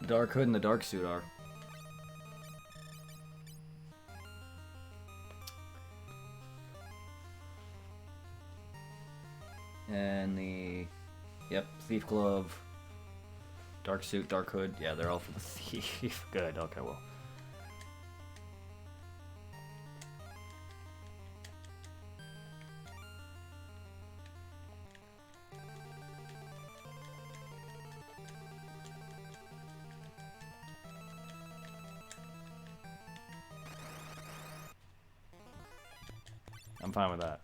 The Dark Hood and the Dark Suit are. And the... Yep, Thief Glove, Dark Suit, Dark Hood. Yeah, they're all for the Thief. Good, okay, well. I'm fine with that.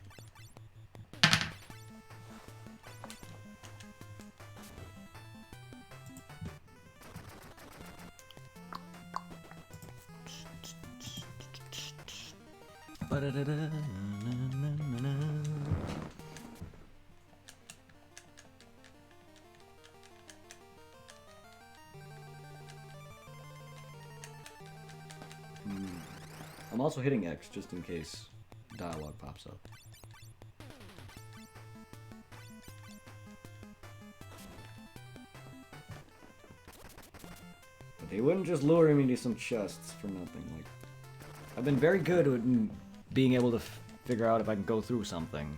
I'm also hitting X just in case dialogue pops up. But they wouldn't just lure me to some chests for nothing. Like, I've been very good at being able to figure out if I can go through something.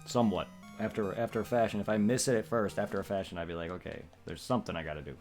Somewhat. After a fashion. If I miss it at first, after a fashion, I'd be like, okay, there's something I gotta do.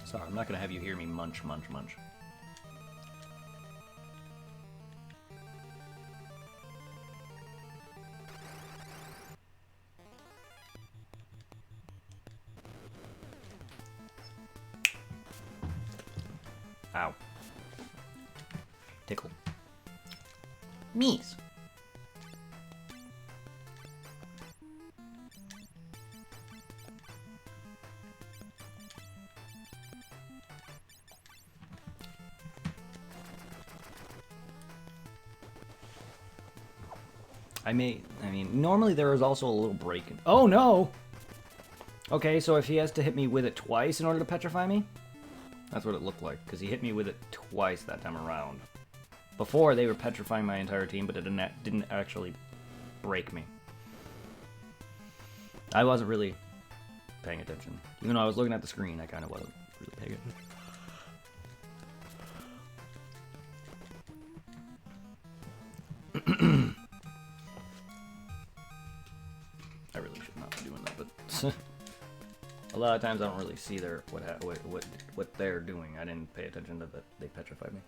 Sorry, I'm not gonna have you hear me munch, munch, munch. Ow. Tickle. Knees. I mean, normally there is also a little break in... Oh, no! Okay, so if he has to hit me with it twice in order to petrify me? That's what it looked like, because he hit me with it twice that time around. Before, they were petrifying my entire team, but it didn't actually break me. I wasn't really paying attention. Even though I was looking at the screen, I kind of wasn't really paying attention. I really should not be doing that, but a lot of times I don't really see what they're doing. I didn't pay attention to that. They petrified me.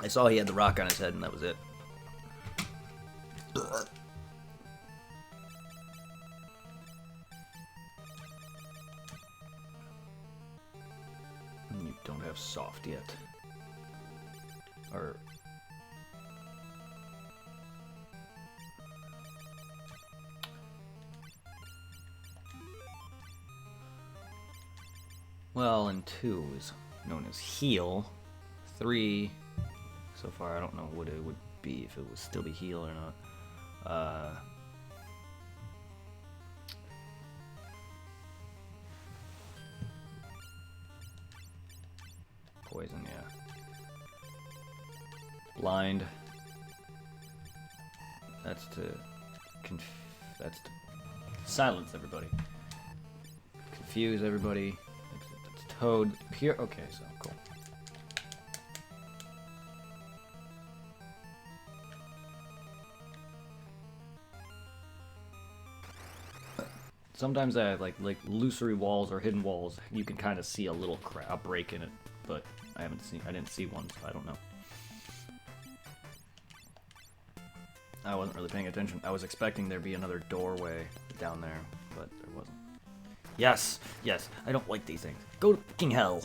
I saw he had the rock on his head, and that was it. You don't have soft yet. Or... Well, and 2 is known as heal. 3, so far I don't know what it would be, if it would still be heal or not. Poison, yeah. Blind. That's to That's silence everybody. Confuse everybody. That's Toad. Pure. Okay, so cool. Sometimes I have like illusory walls or hidden walls. You can kind of see a little break in it, but I didn't see one, so I don't know. I wasn't really paying attention. I was expecting there be another doorway down there, but there wasn't. Yes, yes. I don't like these things. Go to fucking hell.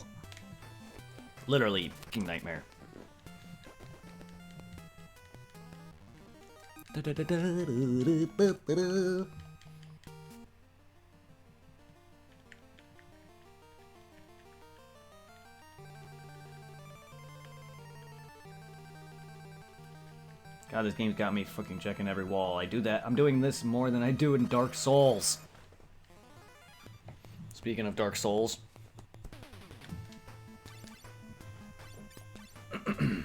Literally, fucking nightmare. God, this game's got me fucking checking every wall. I do that. I'm doing this more than I do in Dark Souls. Speaking of Dark Souls. You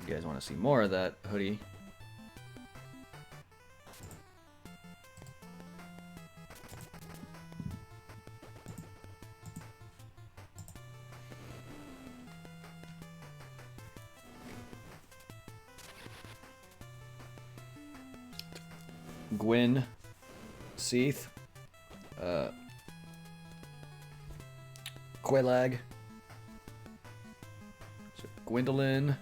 guys wanna see more of that hoodie? Gwyn, Seath, Quelaag, Gwendolyn,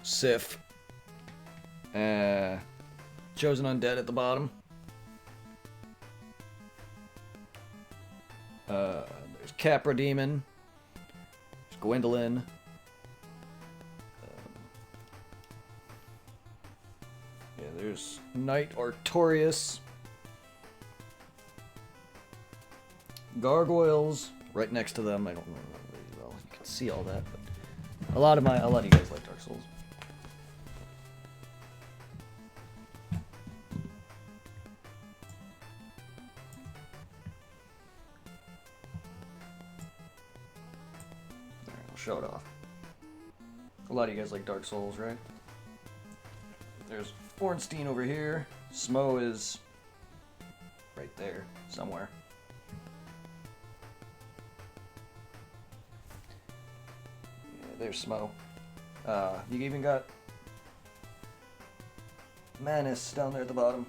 Sif, Chosen Undead at the bottom. There's Capra Demon, there's Gwendolyn. There's Knight Artorias, Gargoyles right next to them. I don't remember really well. You can see all that, but a lot of you guys like Dark Souls. Alright, I'll show it off. A lot of you guys like Dark Souls, right? There's Ornstein over here. Smo is right there, somewhere. Yeah, there's Smo. You even got Manus down there at the bottom.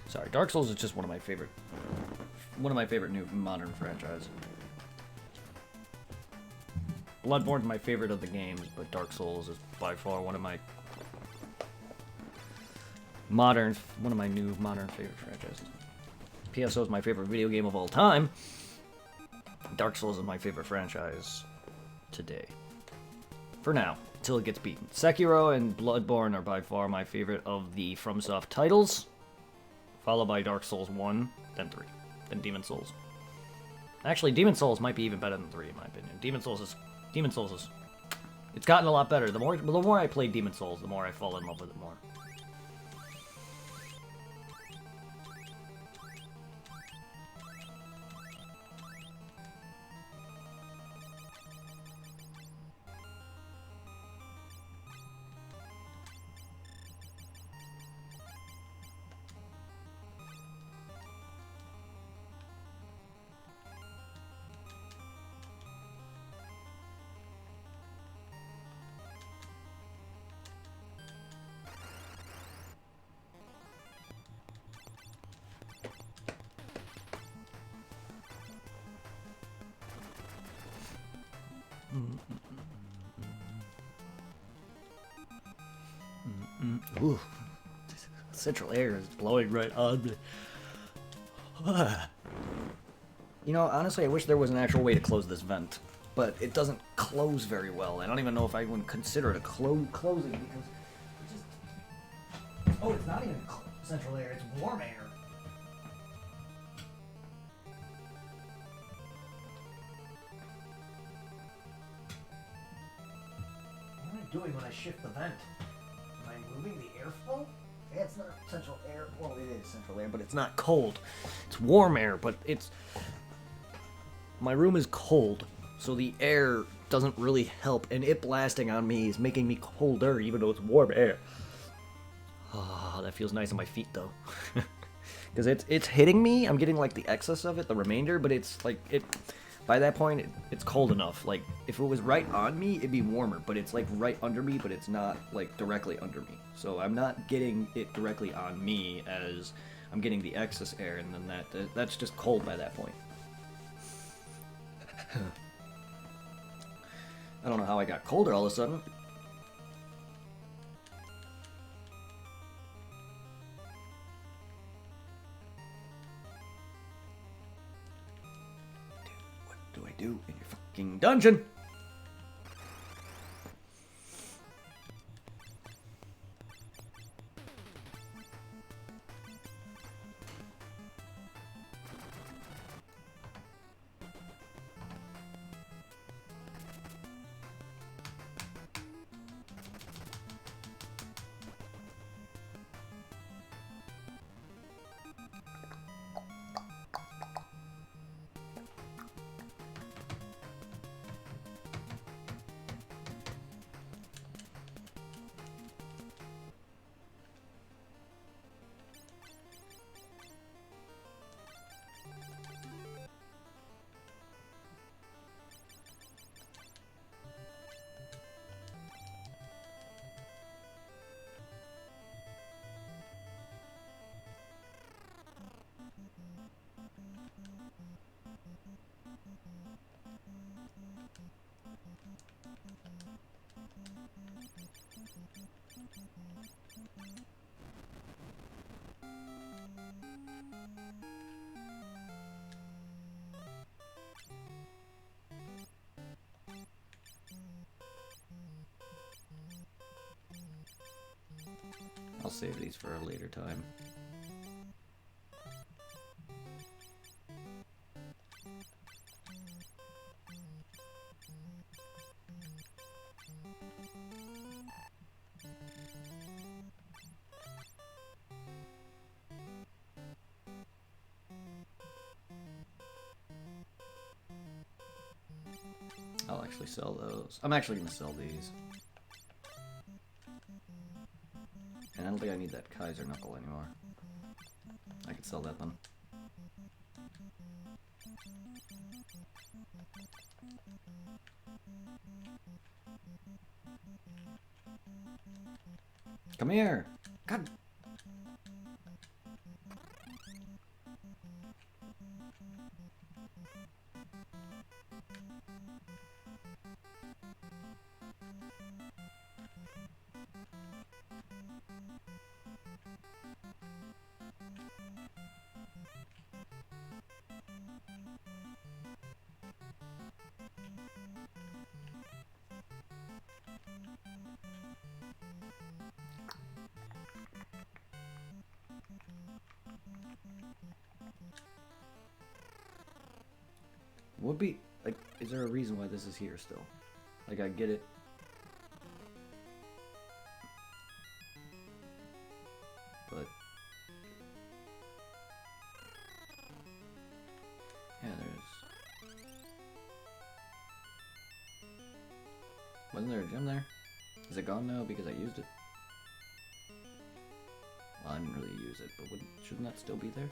Sorry, Dark Souls is just one of my favorite new modern franchises. Bloodborne's my favorite of the games, but Dark Souls is by far one of my new modern favorite franchises. PSO is my favorite video game of all time. Dark Souls is my favorite franchise today. For now, till it gets beaten. Sekiro and Bloodborne are by far my favorite of the FromSoft titles. Followed by Dark Souls 1, then 3, then Demon Souls. Actually, Demon Souls might be even better than 3 in my opinion. Demon Souls is... It's gotten a lot better. The more I play Demon Souls, the more I fall in love with it more. Ooh. Central air is blowing right on me. You know, honestly, I wish there was an actual way to close this vent, but it doesn't close very well. I don't even know if I would consider it a closing because it just... Oh, it's not even central air, it's warm air. What am I doing when I shift the vent? Am I moving the airflow? It's not central air. Well, it is central air, but it's not cold. It's warm air, but it's... My room is cold, so the air doesn't really help, and it blasting on me is making me colder, even though it's warm air. Oh, that feels nice on my feet, though. Because it's hitting me. I'm getting, like, the excess of it, the remainder, but it's, like, it... By that point, it's cold enough. Like, if it was right on me, it'd be warmer, but it's, like, right under me, but it's not, like, directly under me. So I'm not getting it directly on me as I'm getting the excess air, and then that's just cold by that point. I don't know how I got colder all of a sudden. What do I do in your fucking dungeon? I'll save these for a later time. I'll actually sell those. I'm actually going to sell these. And I don't think I need that Kaiser Knuckle anymore. I could sell that then. Come here! God! Would be, like, is there a reason why this is here still? Like, I get it. But... yeah, there's... Wasn't there a gem there? Is it gone now because I used it? Well, I didn't really use it, but shouldn't that still be there?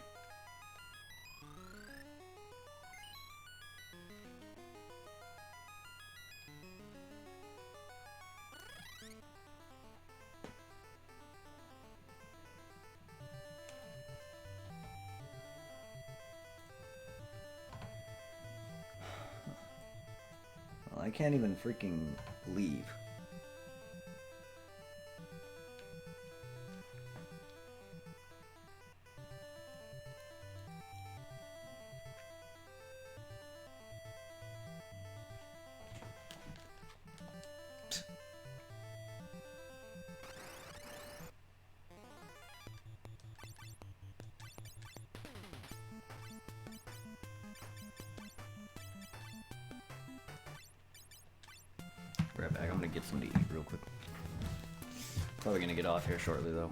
I can't even freaking leave. Be right back. I'm gonna get something to eat real quick. Probably gonna get off here shortly though.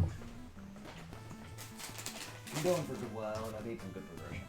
I'm going for a good while and I've ate some good progression.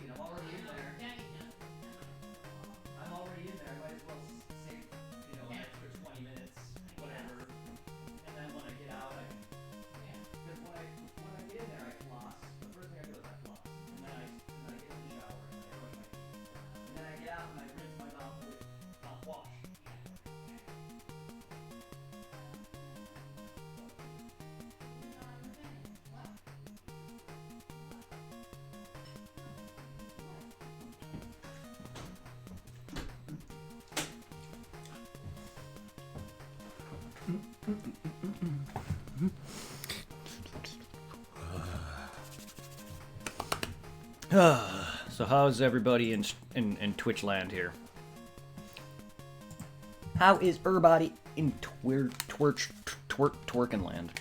mean, I'm already in there. I'm already in there. I might as well save, you know, an extra 20 minutes, whatever. And then when I get out, because when I get in there, I floss. The first thing I do is I floss, and then I get in the shower and I brush my teeth, and then I get out and I rinse my mouth with mouthwash. So how's everybody in Twitch land here? How is everybody in twerking land?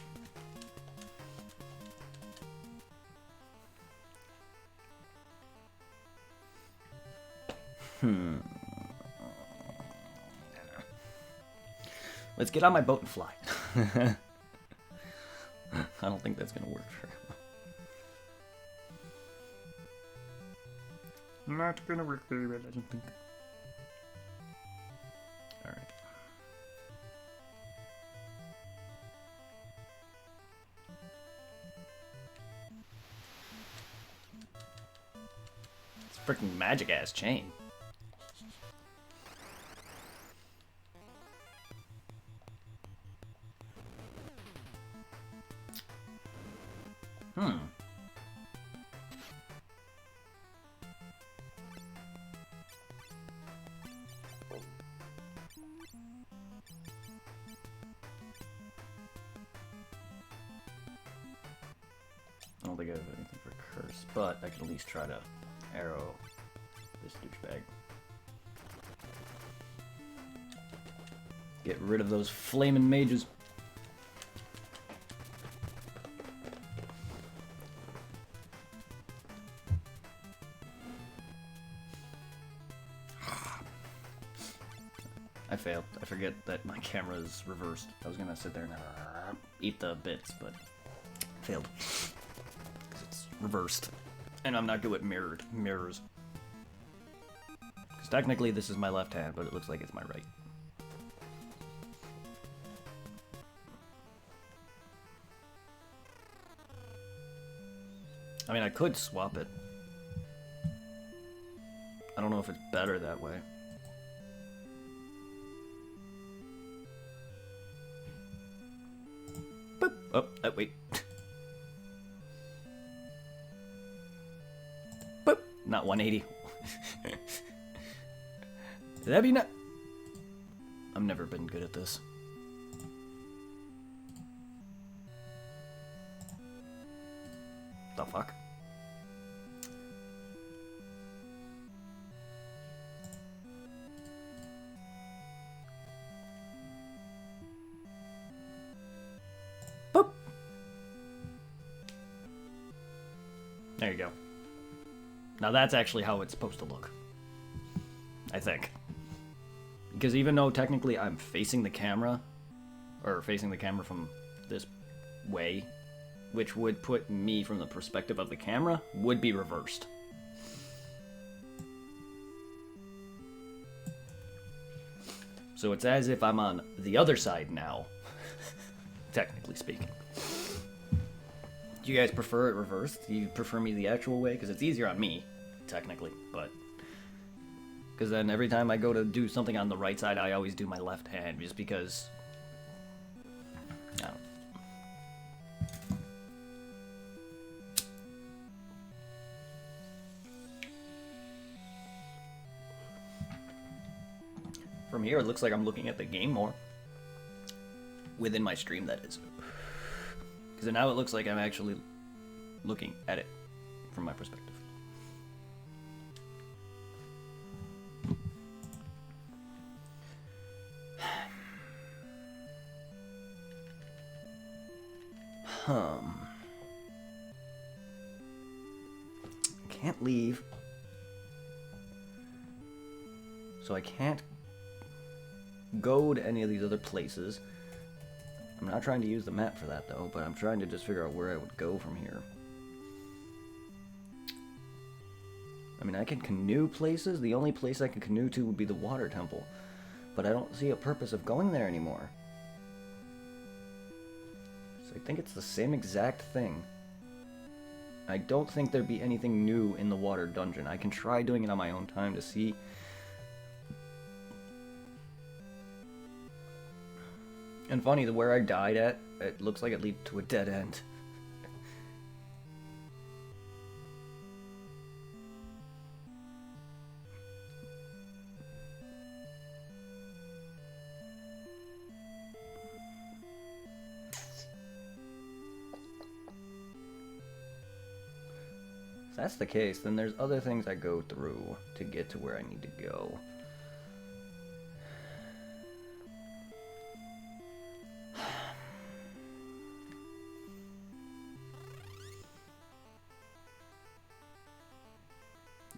Let's get on my boat and fly. I don't think that's gonna work very well. Not gonna work very well, I don't think. Alright. It's a freaking magic ass chain. I don't think I have anything for curse, but I can at least try to arrow this douchebag. Get rid of those flaming mages. I failed. I forget that my camera is reversed. I was gonna sit there and eat the bits, but failed. Because it's reversed. And I'm not good at mirrors. Because technically this is my left hand, but it looks like it's my right. I mean, I could swap it. I don't know if it's better that way. Boop. Oh, wait. Boop. Not 180. That'd be not. I've never been good at this. The fuck? Boop. There you go. Now that's actually how it's supposed to look. I think. Because even though technically I'm facing the camera, or facing the camera from this way, which would put me from the perspective of the camera, would be reversed. So it's as if I'm on the other side now, technically speaking. Do you guys prefer it reversed? Do you prefer me the actual way? Because it's easier on me, technically, but... Because then every time I go to do something on the right side, I always do my left hand, just because... I don't know. From here, it looks like I'm looking at the game more. Within my stream, that is. Because now it looks like I'm actually looking at it from my perspective. Can't leave. So I can't go to any of these other places. I'm not trying to use the map for that though, but I'm trying to just figure out where I would go from here. I mean, I can canoe places. The only place I can canoe to would be the water temple. But I don't see a purpose of going there anymore. So I think it's the same exact thing. I don't think there'd be anything new in the water dungeon. I can try doing it on my own time to see. And funny, where I died at, it looks like it leads to a dead end. If that's the case, then there's other things I go through to get to where I need to go.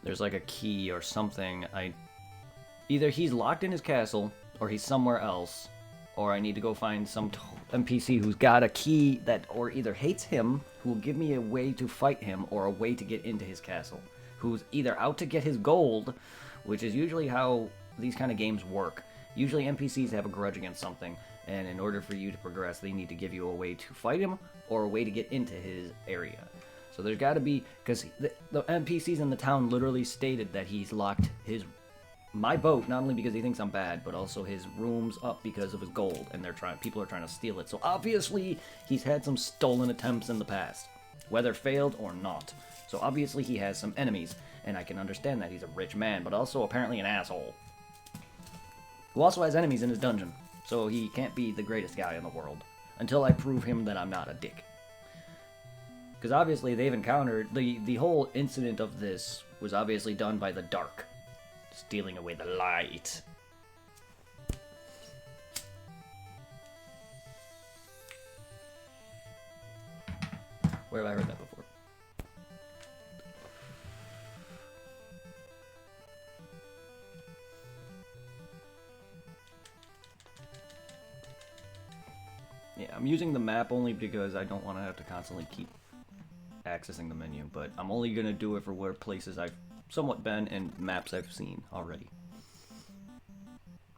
There's like a key or something. Either he's locked in his castle, or he's somewhere else, or I need to go find some NPC who's got a key that or either hates him, who will give me a way to fight him, or a way to get into his castle, who's either out to get his gold, which is usually how these kind of games work. Usually NPCs have a grudge against something, and in order for you to progress, they need to give you a way to fight him, or a way to get into his area. So there's got to be, because the NPCs in the town literally stated that he's locked my boat, not only because he thinks I'm bad, but also his rooms up because of his gold, and people are trying to steal it. So obviously he's had some stolen attempts in the past, whether failed or not. So obviously he has some enemies, and I can understand that he's a rich man, but also apparently an asshole, who also has enemies in his dungeon. So he can't be the greatest guy in the world until I prove him that I'm not a dick. Because obviously they've encountered the whole incident of this was obviously done by the dark, stealing away the light. Where have I heard that before? Yeah, I'm using the map only because I don't want to have to constantly keep accessing the menu, but I'm only going to do it for where places I've somewhat been and maps I've seen already.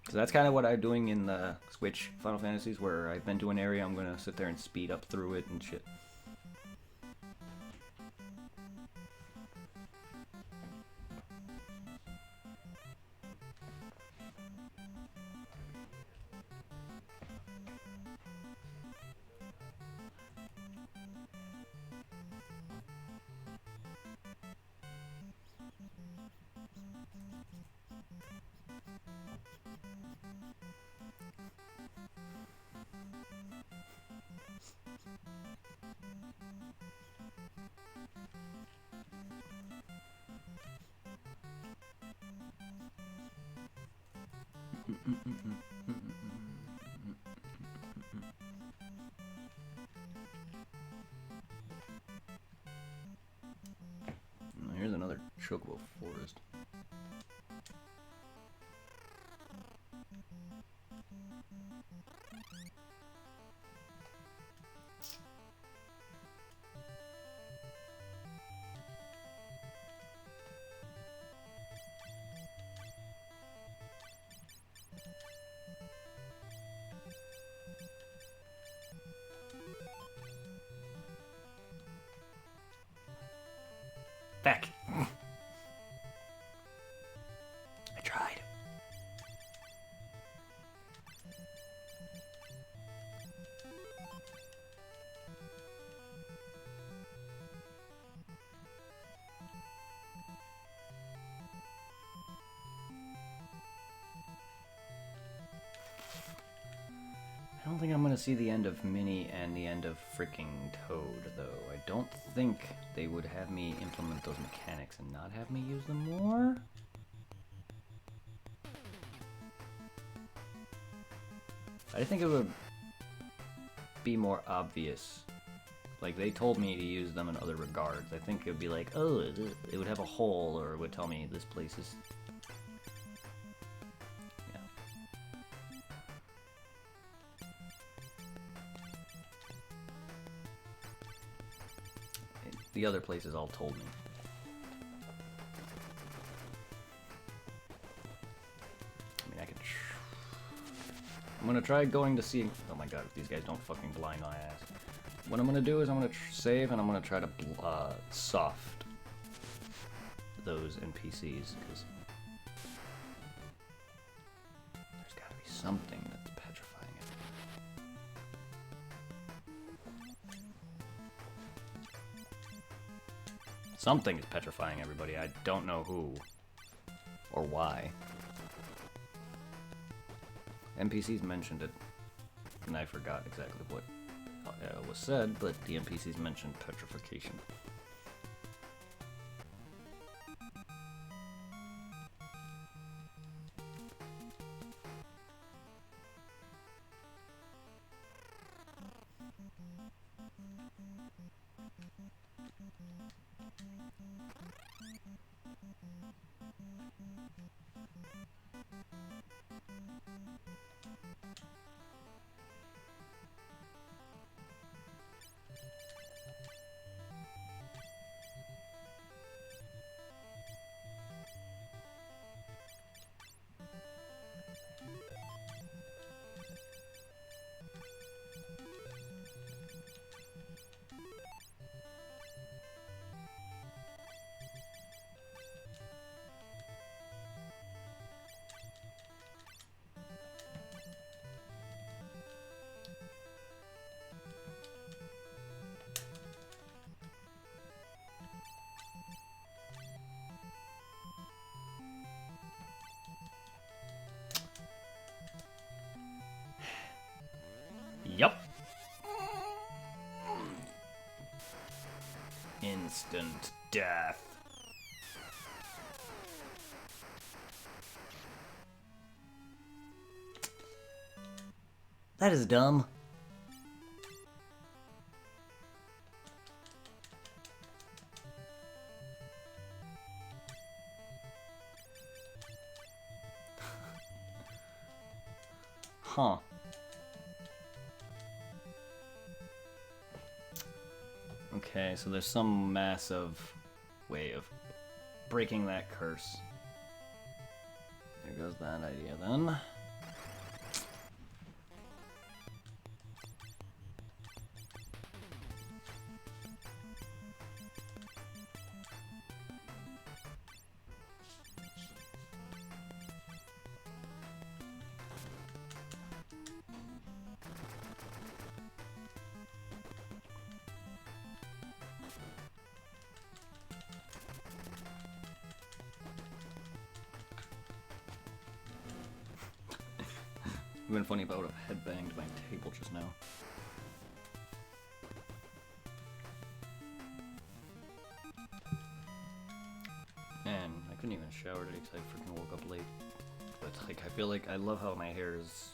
So that's kind of what I'm doing in the Switch Final Fantasies, where I've been to an area, I'm going to sit there and speed up through it and shit. Here's another Chocobo Forest. Back. I tried. I don't think I'm gonna see the end of Minnie and the end of freaking Toad, though. I don't think they would have me implement those mechanics and not have me use them more. I think it would be more obvious. Like, they told me to use them in other regards. I think it would be like, oh, it would have a hole, or it would tell me this place is... The other places all told me. I'm gonna try going to see. Oh my god, if these guys don't fucking blind my ass. What I'm gonna do is I'm gonna save and I'm gonna try to soft those NPCs because there's gotta be something that's petrifying it. Something is petrifying everybody. I don't know who or why. NPCs mentioned it, and I forgot exactly what was said, but the NPCs mentioned petrification. Yup. Instant death. That is dumb. Huh. Okay, so there's some massive way of breaking that curse. There goes that idea then. It'd been funny if I would have headbanged my table just now. And I couldn't even shower today because I freaking woke up late. But like, I feel like I love how my hair is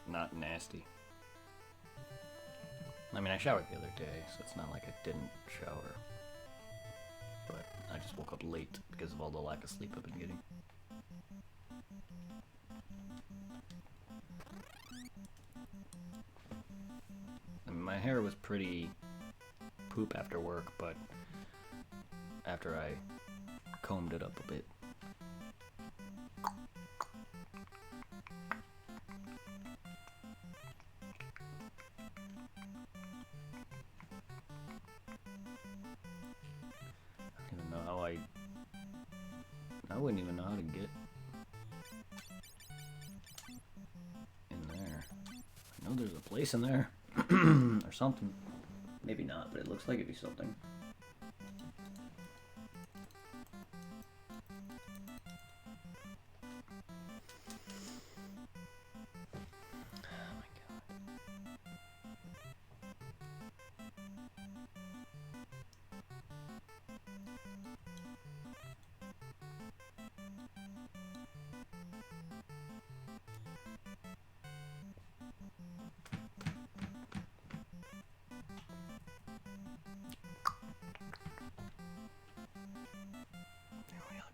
not nasty. I mean, I showered the other day, so it's not like I didn't shower. But I just woke up late because of all the lack of sleep I've been getting. I mean, my hair was pretty poop after work, but after I combed it up a bit. I don't even know how I wouldn't even know how to get in there. I know there's a place in there. Or something. Maybe not, but it looks like it'd be something. Oh my god.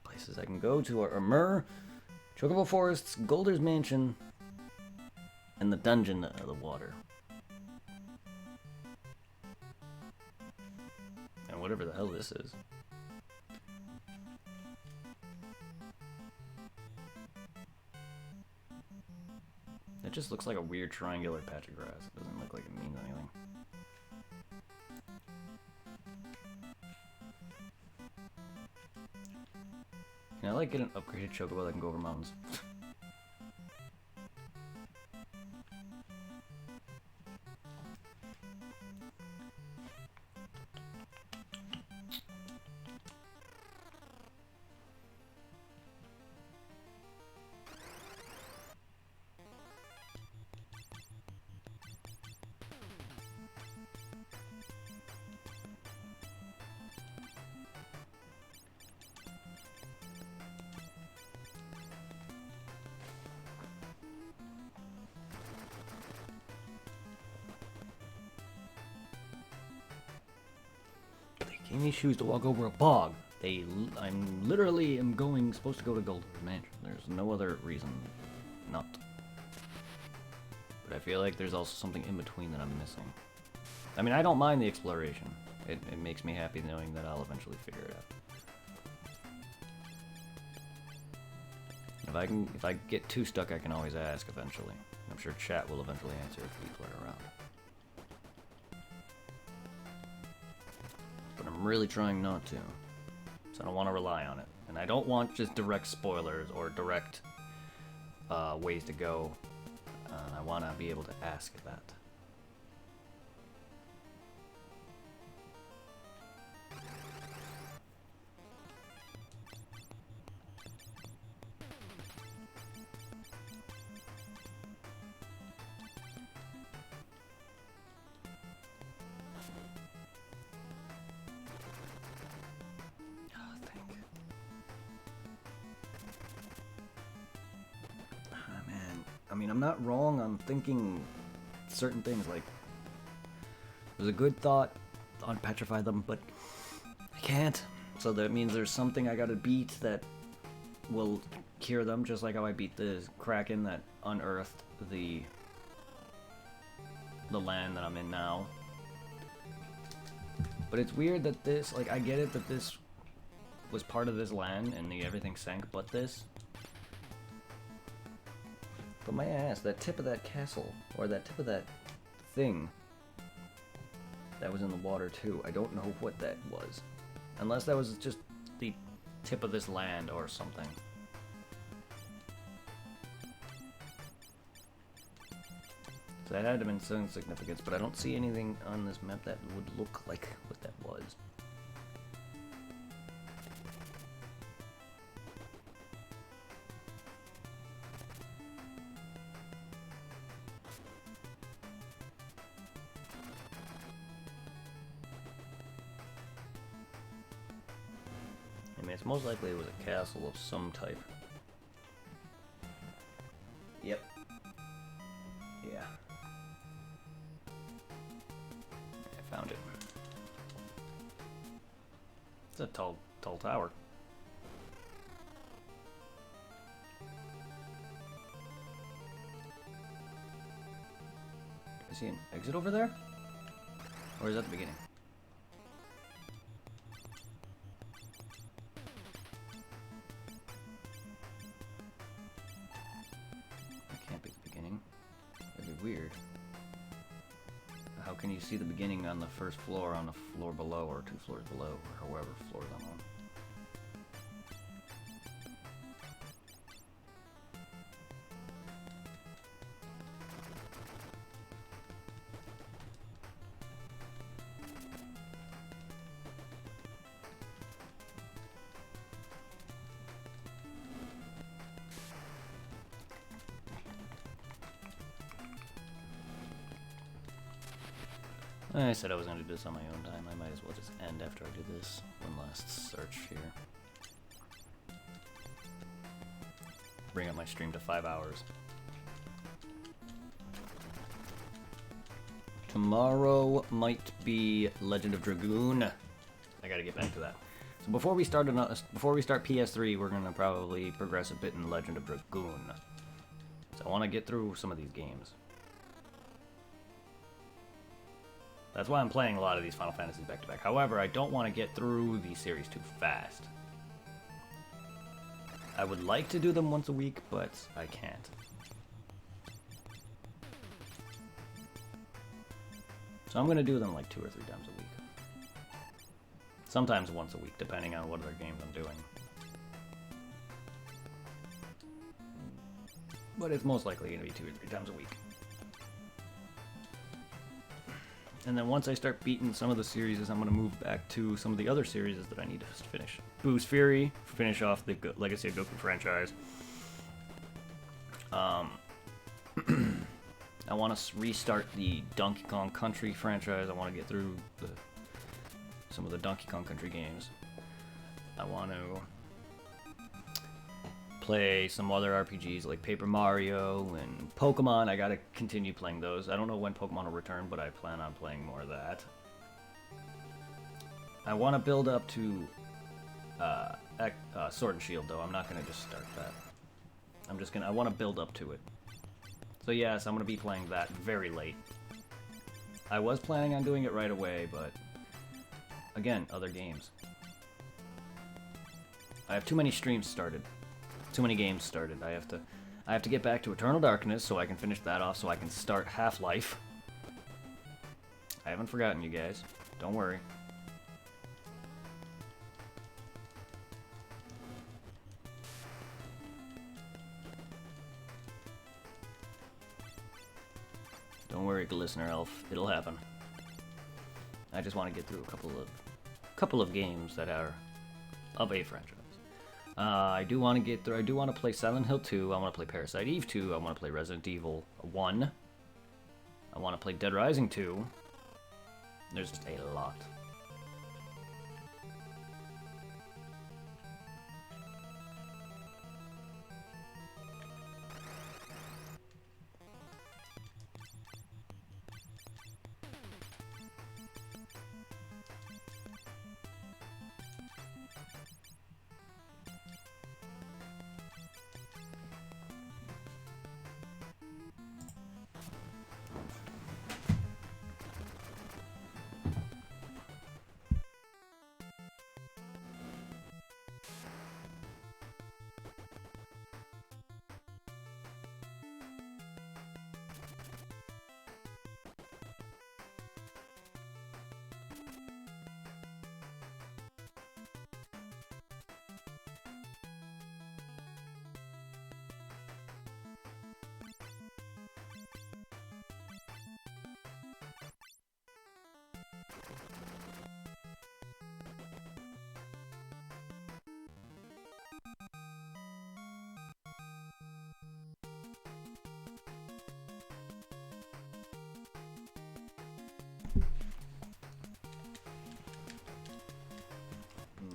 Places I can go to are Myrrh, Chocobo Forests, Golder's Mansion, and the Dungeon of the Water. And whatever the hell this is. It just looks like a weird triangular patch of grass. It doesn't look like it means anything. Can I like get an upgraded chocobo that can go over mountains? Gave me shoes to walk over a bog. I'm literally supposed to go to Goldenwood Mansion. There's no other reason not. But I feel like there's also something in between that I'm missing. I mean, I don't mind the exploration. It makes me happy knowing that I'll eventually figure it out. If I get too stuck, I can always ask eventually. I'm sure chat will eventually answer if people are around. I'm really trying not to, so I don't want to rely on it, and I don't want just direct spoilers or direct ways to go. I want to be able to ask that. I mean, I'm not wrong on thinking certain things, like, there's a good thought on petrify them, but I can't. So that means there's something I gotta beat that will cure them, just like how I beat the Kraken that unearthed the land that I'm in now. But it's weird that this, like, I get it that this was part of this land and everything sank but this. But my ass, that tip of that castle, or that tip of that thing, that was in the water too. I don't know what that was. Unless that was just the tip of this land or something. So that had to have been some significance, but I don't see anything on this map that would look like what that was. I mean, it's most likely it was a castle of some type. Yep. Yeah. I found it. It's a tall tower. I see an exit over there? Or is that the beginning? Weird. How can you see the beginning on the first floor on the floor below, or 2 floors below, or however floors I'm on? I said I was going to do this on my own time. I might as well just end after I do this one last search here. Bring up my stream to 5 hours. Tomorrow might be Legend of Dragoon. I gotta get back to that. So before we start PS3, we're gonna probably progress a bit in Legend of Dragoon. So I want to get through some of these games. That's why I'm playing a lot of these Final Fantasies back to back. However, I don't want to get through the series too fast. I would like to do them once a week, but I can't. So I'm going to do them like 2 or 3 times a week. Sometimes once a week, depending on what other games I'm doing. But it's most likely going to be 2 or 3 times a week. And then once I start beating some of the series, I'm going to move back to some of the other series that I need to finish. Boo's Fury, finish off the Legacy of Goku franchise. I want to restart the Donkey Kong Country franchise. I want to get through some of the Donkey Kong Country games. I want to play some other RPGs like Paper Mario and Pokemon. I gotta continue playing those. I don't know when Pokemon will return, but I plan on playing more of that. I want to build up to Sword and Shield, though. I'm not gonna just start that. I want to build up to it. So yes, I'm gonna be playing that very late. I was planning on doing it right away, but again, other games. I have too many streams started. Too many games started. I have to get back to Eternal Darkness so I can finish that off so I can start Half-Life. I haven't forgotten you guys. Don't worry. Don't worry, Glistener Elf. It'll happen. I just want to get through a couple of games that are of a franchise. I do want to get through. I do want to play Silent Hill 2. I want to play Parasite Eve 2. I want to play Resident Evil 1. I want to play Dead Rising 2. There's just a lot.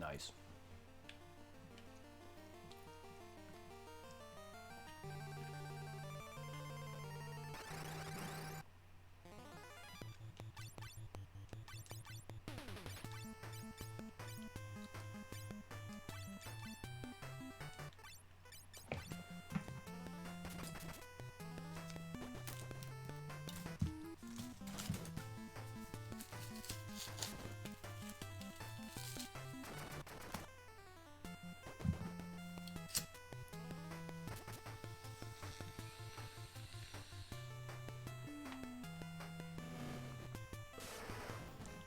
Nice.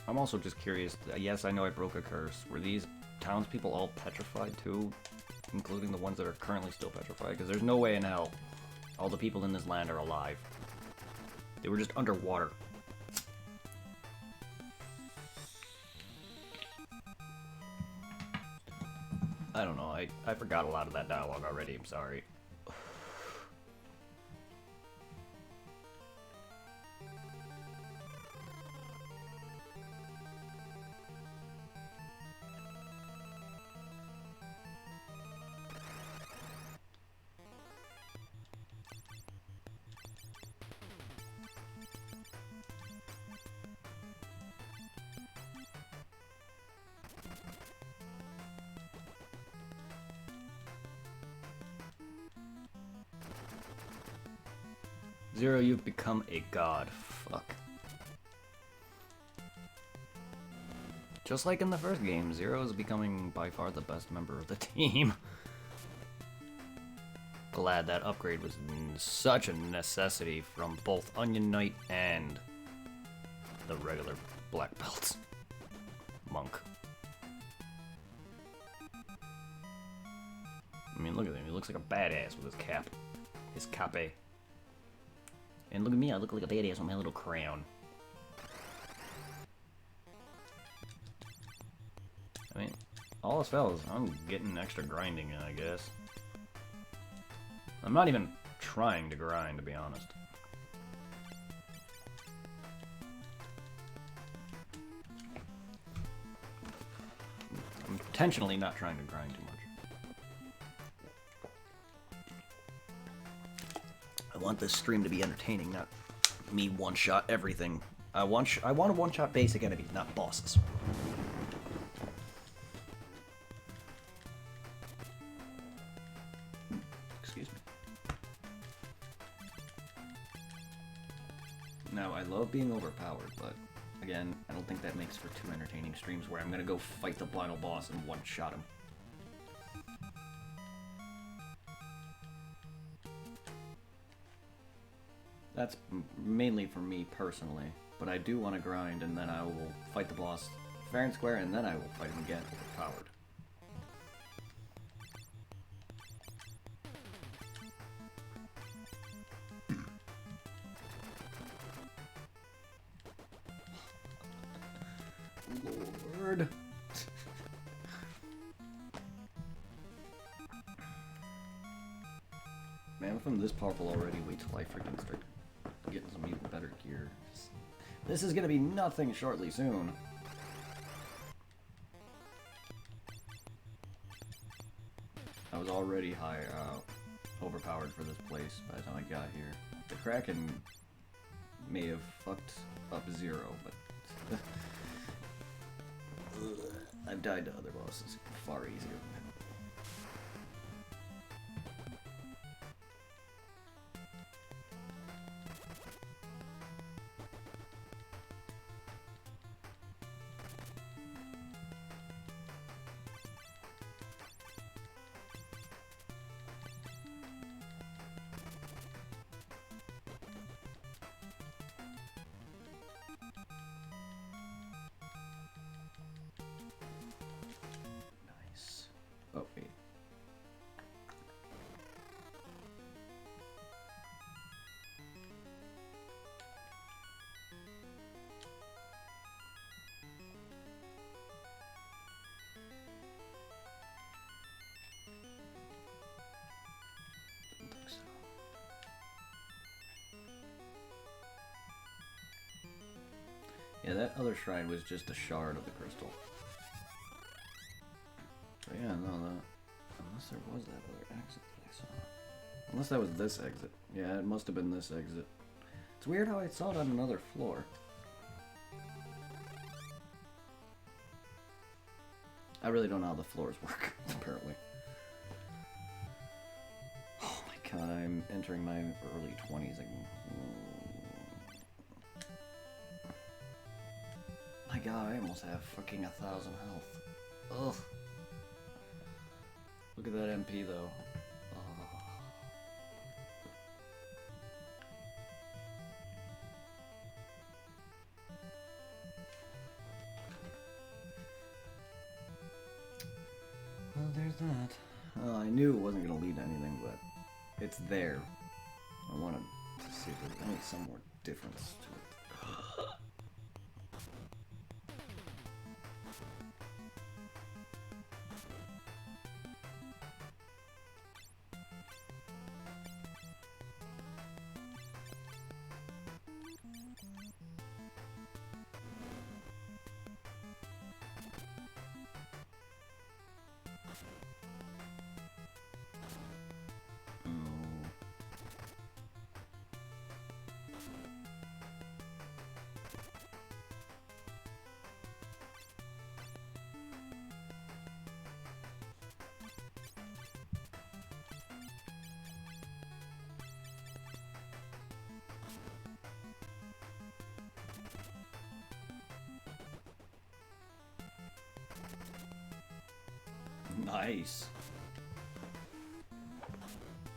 I'm also just curious. Yes, I know I broke a curse. Were these townspeople all petrified too? Including the ones that are currently still petrified? Because there's no way in hell all the people in this land are alive. They were just underwater. I don't know. I forgot a lot of that dialogue already. I'm sorry. Zero, you've become a god. Fuck. Just like in the first game, Zero is becoming by far the best member of the team. Glad that upgrade was such a necessity from both Onion Knight and the regular black belts. Monk. I mean, look at him. He looks like a badass with his cap. His cape. And look at me. I look like a badass with my little crown. I mean, all else fails, I'm getting extra grinding in, I guess. I'm not even trying to grind, to be honest. I'm intentionally not trying to grind too much. I want this stream to be entertaining, not me one-shot everything. I want a one-shot basic enemies, not bosses. Excuse me. Now, I love being overpowered, but again, I don't think that makes for two entertaining streams where I'm gonna go fight the final boss and one-shot him. That's mainly for me personally, but I do want to grind, and then I will fight the boss fair and square, and then I will fight him again overpowered. Lord. Man, if I'm this powerful already, wait till I freaking start getting some even better gear. This is gonna be nothing shortly soon. I was already overpowered for this place by the time I got here. The Kraken may have fucked up Zero, but I've died to other bosses far easier than him. Oh, wait. Don't think so. Yeah, that other shrine was just a shard of the crystal. But yeah, no, unless there was that other exit that I saw. Unless that was this exit. Yeah, it must have been this exit. It's weird how I saw it on another floor. I really don't know how the floors work, apparently. Oh my god, I'm entering my early 20s again. My god, I almost have fucking 1,000 health. Ugh. Look at that MP though. Oh. Well, there's that. Well, I knew it wasn't going to lead to anything, but it's there. I wanted to see if there's any some more difference to it. Nice.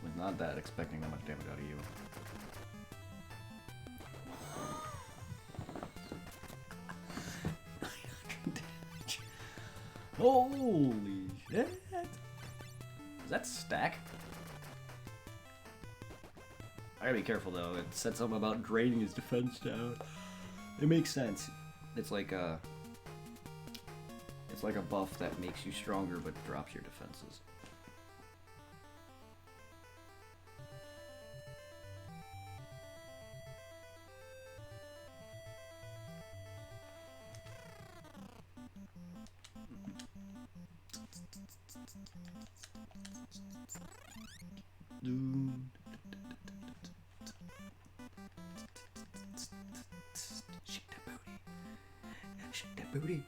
Was not that expecting that much damage out of you. Holy shit! Does that stack? I gotta be careful though. It said something about draining his defense down. It makes sense. It's like a buff that makes you stronger but drops your defenses. Shake that booty.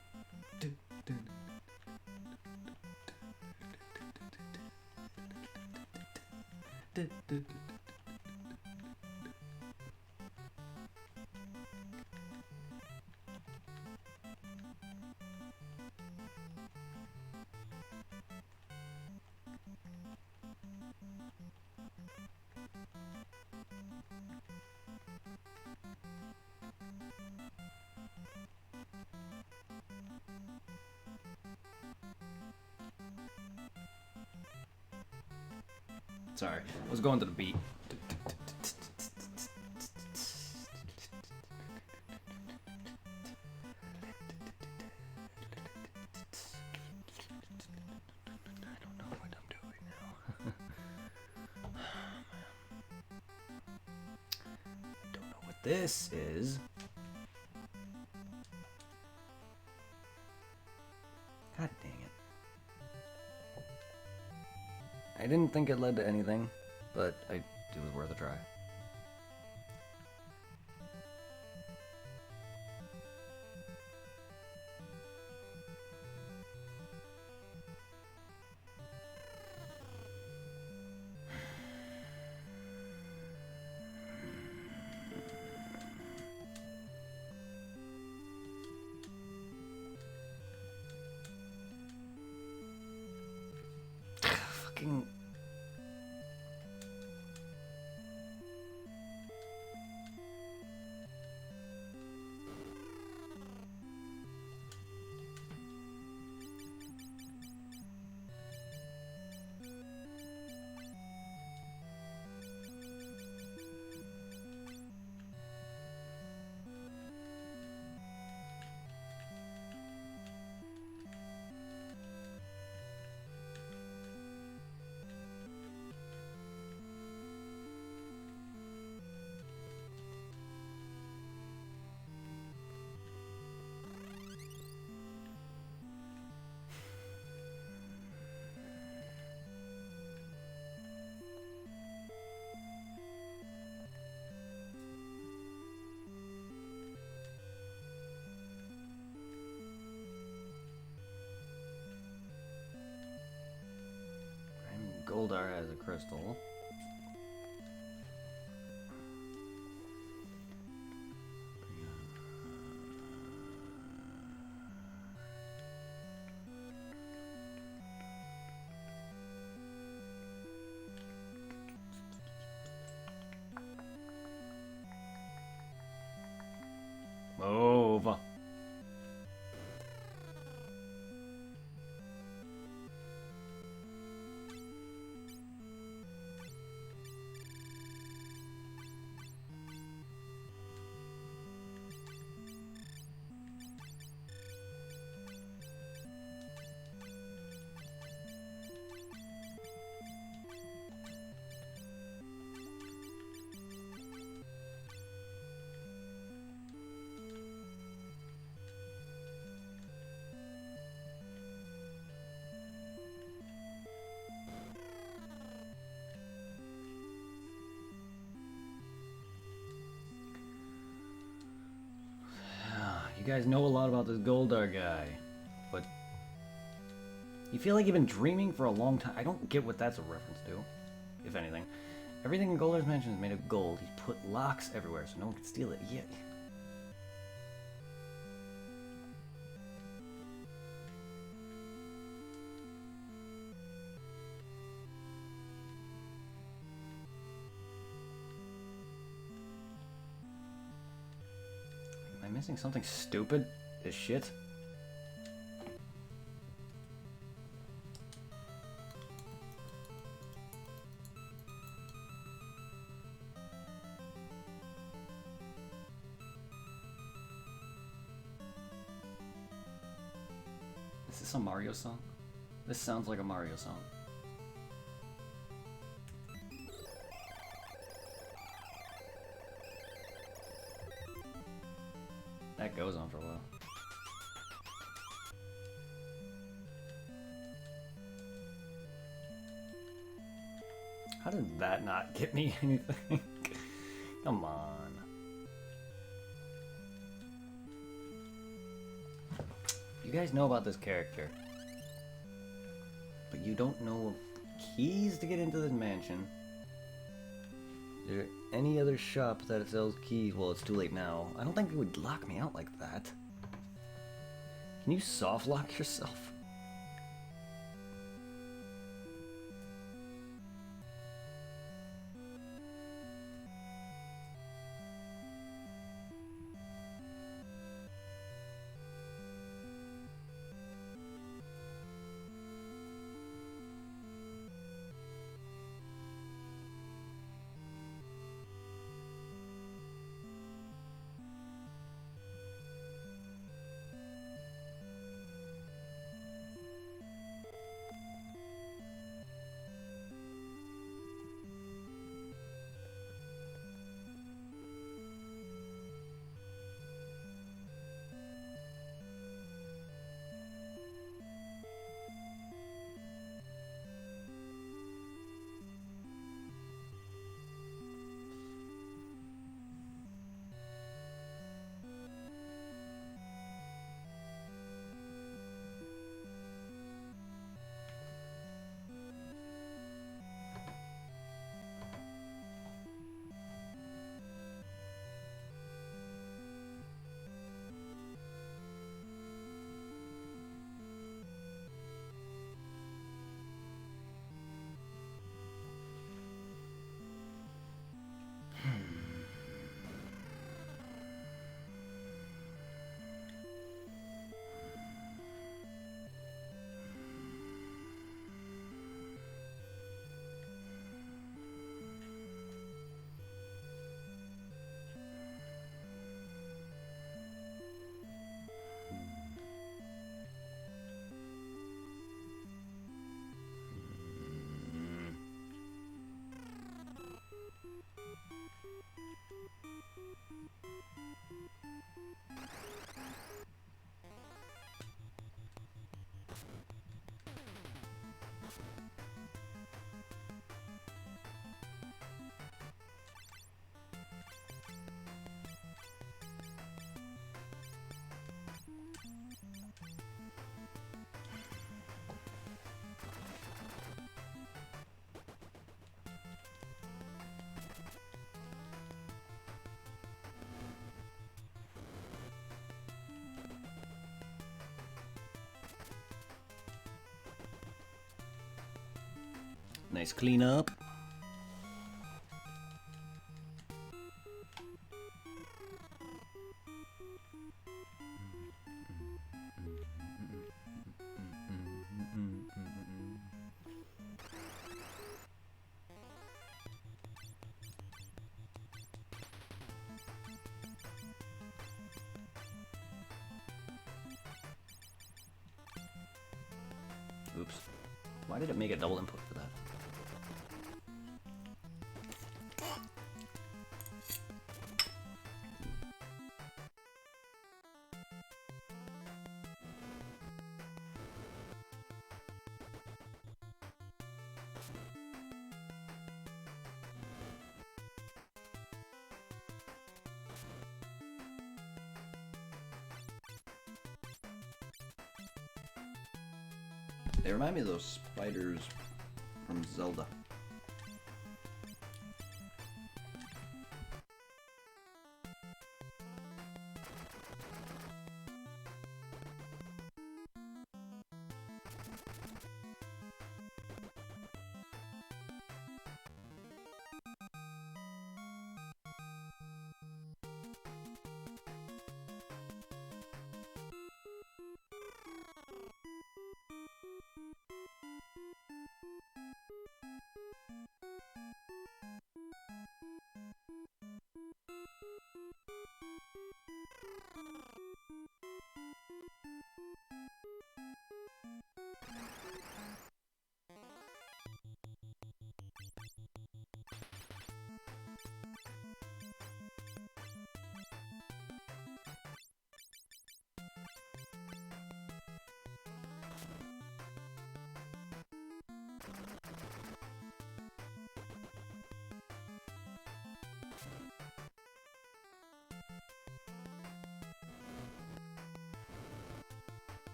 Sorry, I was going to the beat. I don't know what I'm doing now. I don't know what this is. God dang it. I didn't think it led to anything, but it was worth a try. Fucking... Goldar has a crystal. Move. You guys know a lot about this Goldar guy, but you feel like you've been dreaming for a long time. I don't get what that's a reference to, if anything. Everything in Goldar's mansion is made of gold. He's put locks everywhere so no one can steal it. Yeah. Am I missing something stupid as shit? Is this a Mario song? This sounds like a Mario song. That goes on for a while. How did that not get me anything? Come on. You guys know about this character, but you don't know keys to get into this mansion. Is there any other shop that sells keys? Well, it's too late now. I don't think it would lock me out like that. Can you soft lock yourself? Nice cleanup. Oops. Why did it make a double input for that? They remind me of those spiders from Zelda.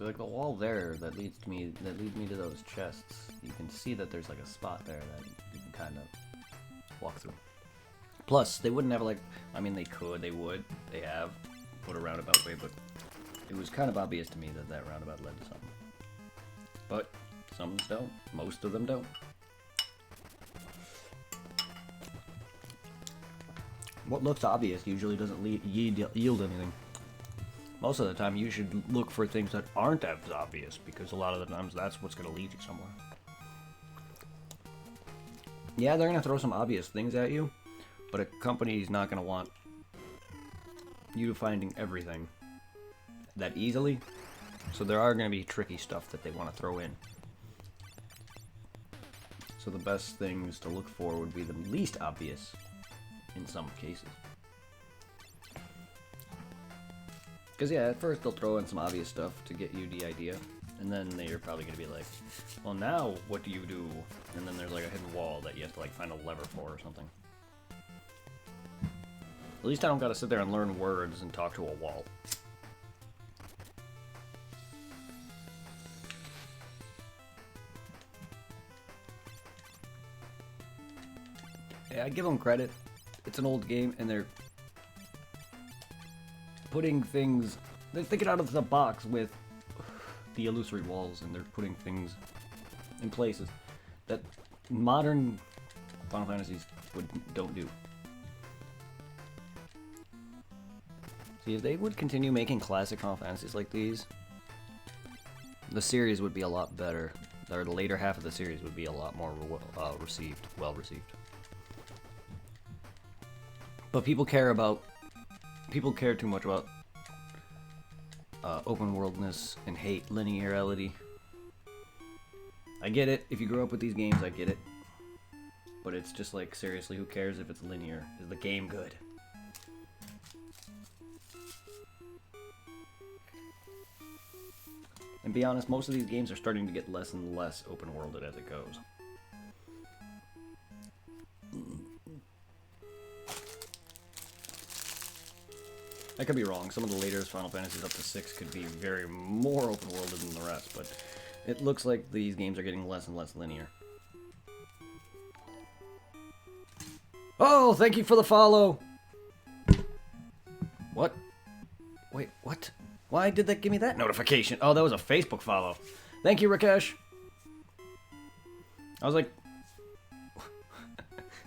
So like the wall there that leads me to those chests, you can see that there's like a spot there that you can kind of walk through. Plus, they wouldn't have like, I mean they could, they would, they have put a roundabout way, but it was kind of obvious to me that that roundabout led to something. But some don't, most of them don't. What looks obvious usually doesn't yield anything. Most of the time, you should look for things that aren't as obvious, because a lot of the times that's what's going to lead you somewhere. Yeah, they're going to throw some obvious things at you, but a company's not going to want you finding everything that easily, so there are going to be tricky stuff that they want to throw in. So the best things to look for would be the least obvious in some cases. Because yeah, at first they'll throw in some obvious stuff to get you the idea, and then you're probably going to be like, well now, what do you do? And then there's like a hidden wall that you have to like find a lever for or something. At least I don't got to sit there and learn words and talk to a wall. Yeah, I give them credit. It's an old game, and they're putting things... They're thinking out of the box with the illusory walls, and they're putting things in places that modern Final Fantasies don't do. See, if they would continue making classic Final Fantasies like these, the series would be a lot better. Or the later half of the series would be a lot more well received. But people care too much about open worldness and hate linearity. I get it. If you grew up with these games, I get it. But it's just like, seriously, who cares if it's linear? Is the game good? And be honest, most of these games are starting to get less and less open-worlded as it goes. I could be wrong. Some of the later Final Fantasies up to 6 could be very more open-worlded than the rest, but it looks like these games are getting less and less linear. Oh, thank you for the follow! What? Wait, what? Why did that give me that notification? Oh, that was a Facebook follow. Thank you, Rakesh. I was like,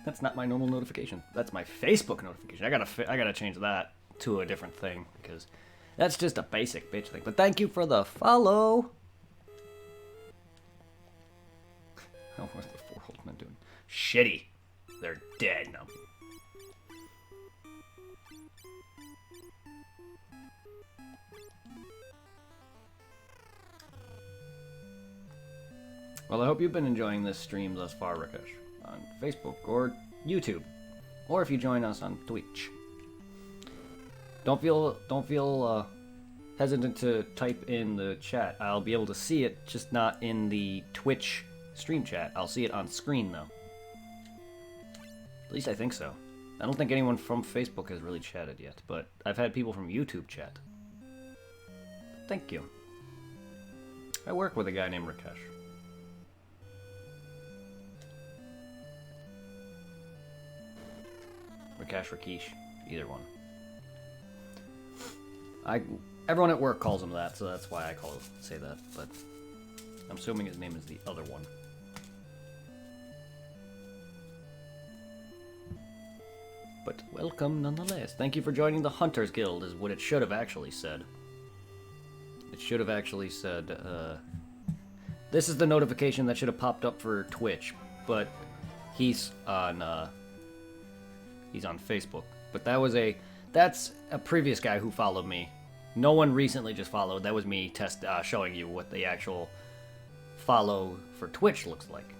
that's not my normal notification. That's my Facebook notification. I gotta change that to a different thing, because that's just a basic bitch thing. But thank you for the follow. Oh, what's the 4 old men doing? Shitty. They're dead now. Well, I hope you've been enjoying this stream thus far, Rakesh, on Facebook or YouTube, or if you join us on Twitch. Don't feel hesitant to type in the chat. I'll be able to see it, just not in the Twitch stream chat. I'll see it on screen, though. At least I think so. I don't think anyone from Facebook has really chatted yet, but I've had people from YouTube chat. Thank you. I work with a guy named Rakesh. Rakesh, Rakesh, either one. Everyone at work calls him that, so that's why I say that, but I'm assuming his name is the other one. But welcome nonetheless. Thank you for joining the Hunters Guild, is what it should have actually said. It should have actually said, this is the notification that should have popped up for Twitch, but he's on Facebook. But that's a previous guy who followed me. No one recently just followed. That was me showing you what the actual follow for Twitch looks like.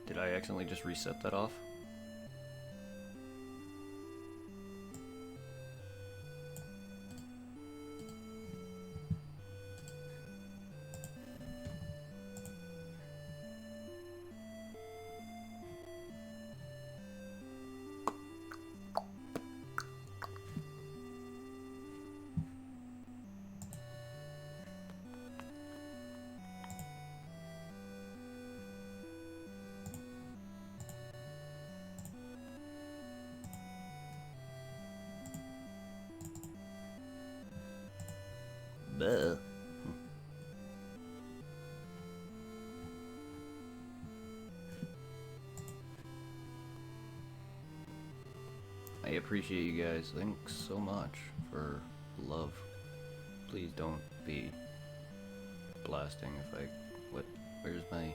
Did I accidentally just reset that off? Buh. I appreciate you guys. Thanks so much for love. Please don't be blasting if I... What? Where's my...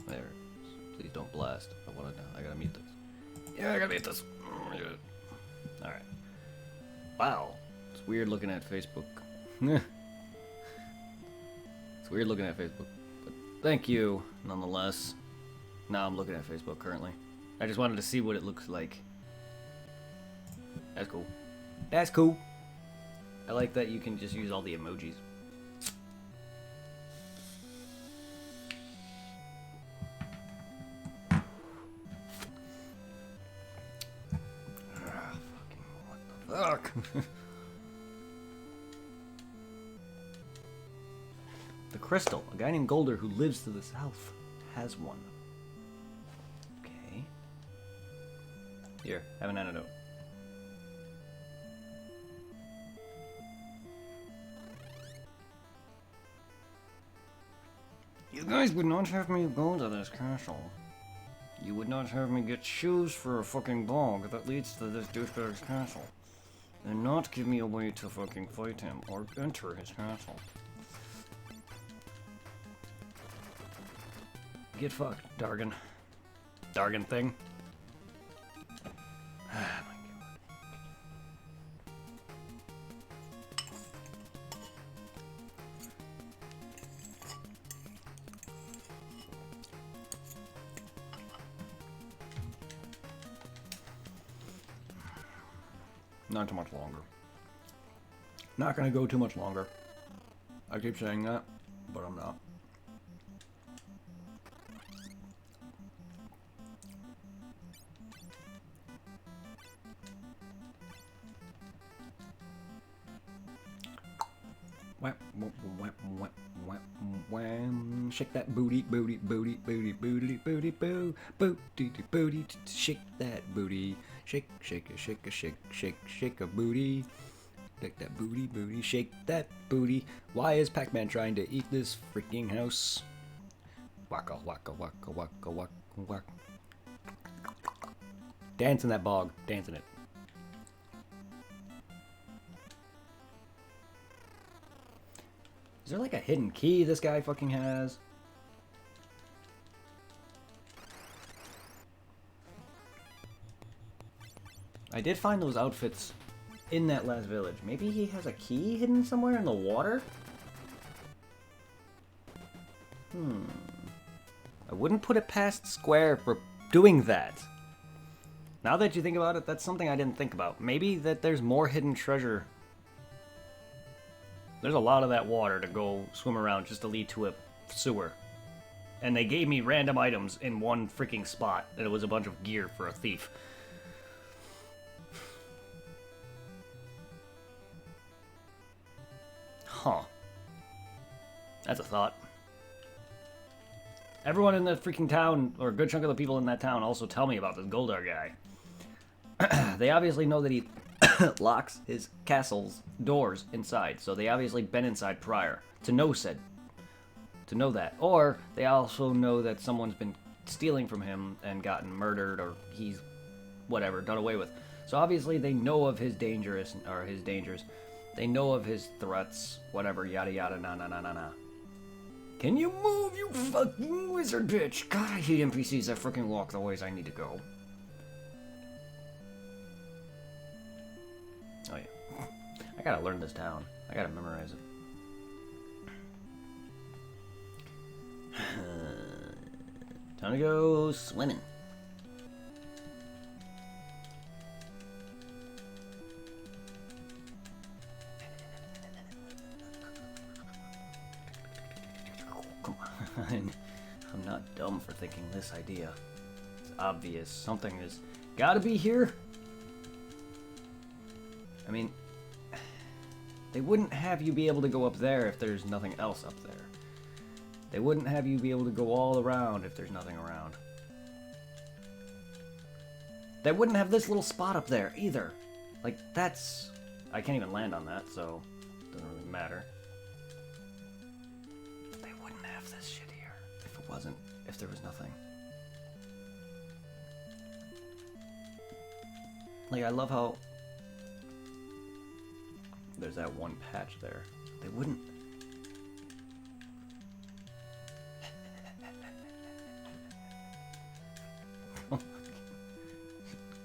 There it is. Please don't blast. I gotta mute this. Yeah, I gotta mute this. Alright. Wow. It's weird looking at Facebook. It's weird looking at Facebook. But thank you, nonetheless. Now I'm looking at Facebook currently. I just wanted to see what it looks like. That's cool. That's cool. I like that you can just use all the emojis. Fuck. The crystal. A guy named Golder who lives to the south has one. Okay. Here, have an antidote. You guys would not have me go to this castle. You would not have me get shoes for a fucking bog that leads to this douchebag's castle. And not give me a way to fucking fight him or enter his castle. Get fucked, Dargan. Dargan thing. Ah, my Not too much longer. Not gonna go too much longer. I keep saying that, but I'm not. Shake that booty, booty, booty, booty, booty, booty, boo, booty, booty, shake that booty, shake, shake a, shake a, shake, shake, shake a booty, shake that booty, booty, shake that booty. Why is Pac-Man trying to eat this freaking house? Waka, waka, waka, waka, waka, waka. Dance in that bog, dance in it. Is there like a hidden key this guy fucking has? I did find those outfits in that last village. Maybe he has a key hidden somewhere in the water? I wouldn't put it past Square for doing that. Now that you think about it, that's something I didn't think about. Maybe that there's more hidden treasure. There's a lot of that water to go swim around just to lead to a sewer. And they gave me random items in one freaking spot. And it was a bunch of gear for a thief. Huh. That's a thought. Everyone in the freaking town, or a good chunk of the people in that town, also tell me about this Goldar guy. They obviously know that he locks his castle's doors inside, so they obviously been inside prior to know that. Or they also know that someone's been stealing from him and gotten murdered, or he's whatever done away with. So obviously they know of his dangers. They know of his threats, whatever, yada yada, na na na na na. Can you move, you fucking wizard bitch? God, I hate NPCs that freaking walk the ways I need to go. Oh yeah. I gotta learn this town. I gotta memorize it. Time to go swimming. Come on. I'm not dumb for thinking this idea. It's obvious. Something has gotta be here. I mean, they wouldn't have you be able to go up there if there's nothing else up there. They wouldn't have you be able to go all around if there's nothing around. They wouldn't have this little spot up there either. Like, that's I can't even land on that, so it doesn't really matter. They wouldn't have this shit here if it wasn't, if there was nothing. Like, I love how there's that one patch there. They wouldn't.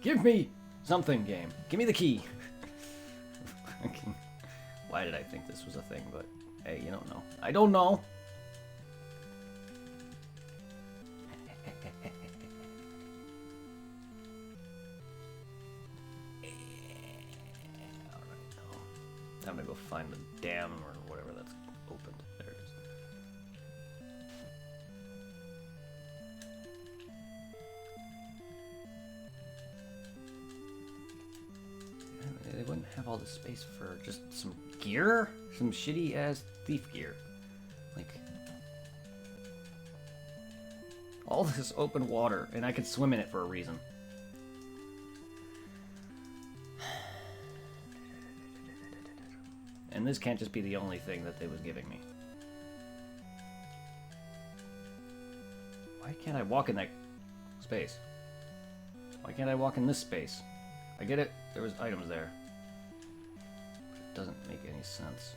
Give me something, game. Give me the key. Why did I think this was a thing? But hey, you don't know. I don't know. Time to go find the dam or whatever that's opened. There it is. They wouldn't have all the space for just some gear? Some shitty ass thief gear. Like, all this open water, and I could swim in it for a reason. And this can't just be the only thing that they was giving me. Why can't I walk in that space? Why can't I walk in this space? I get it, there was items there. But it doesn't make any sense.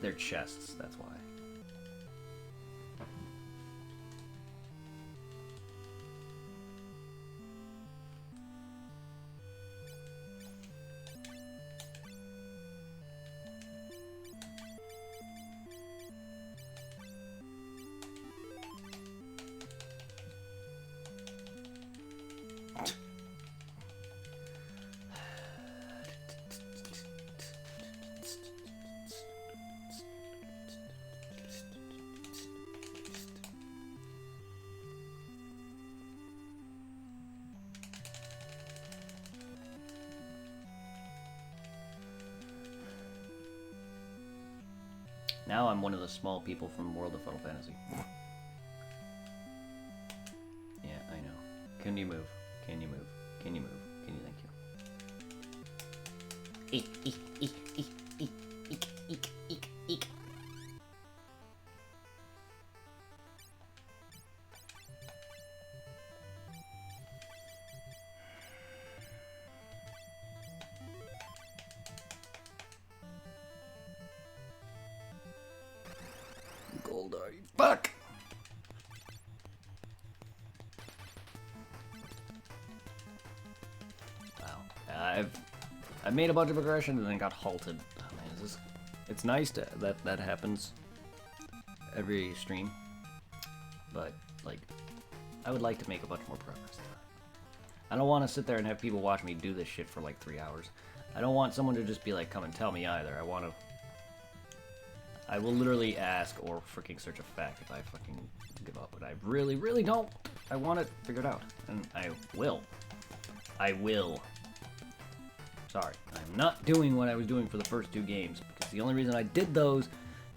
They're chests, that's why. Now I'm one of the small people from World of Final Fantasy. Yeah, I know. Can you move? Can you move? Can you move? Can you? Thank you. Eek, eek, eek, eek, eek, eek, eek, eek, eek. Goldar, you fuck! Wow. I've made a bunch of progression and then got halted. Oh man, it's nice that happens every stream, but like I would like to make a bunch more progress. I don't want to sit there and have people watch me do this shit for like 3 hours. I don't want someone to just be like, come and tell me either. I will literally ask or freaking search a fact if I fucking give up, but I really, really don't. I want it figured out, and I will. I will. Sorry, I'm not doing what I was doing for the first 2 games, because the only reason I did those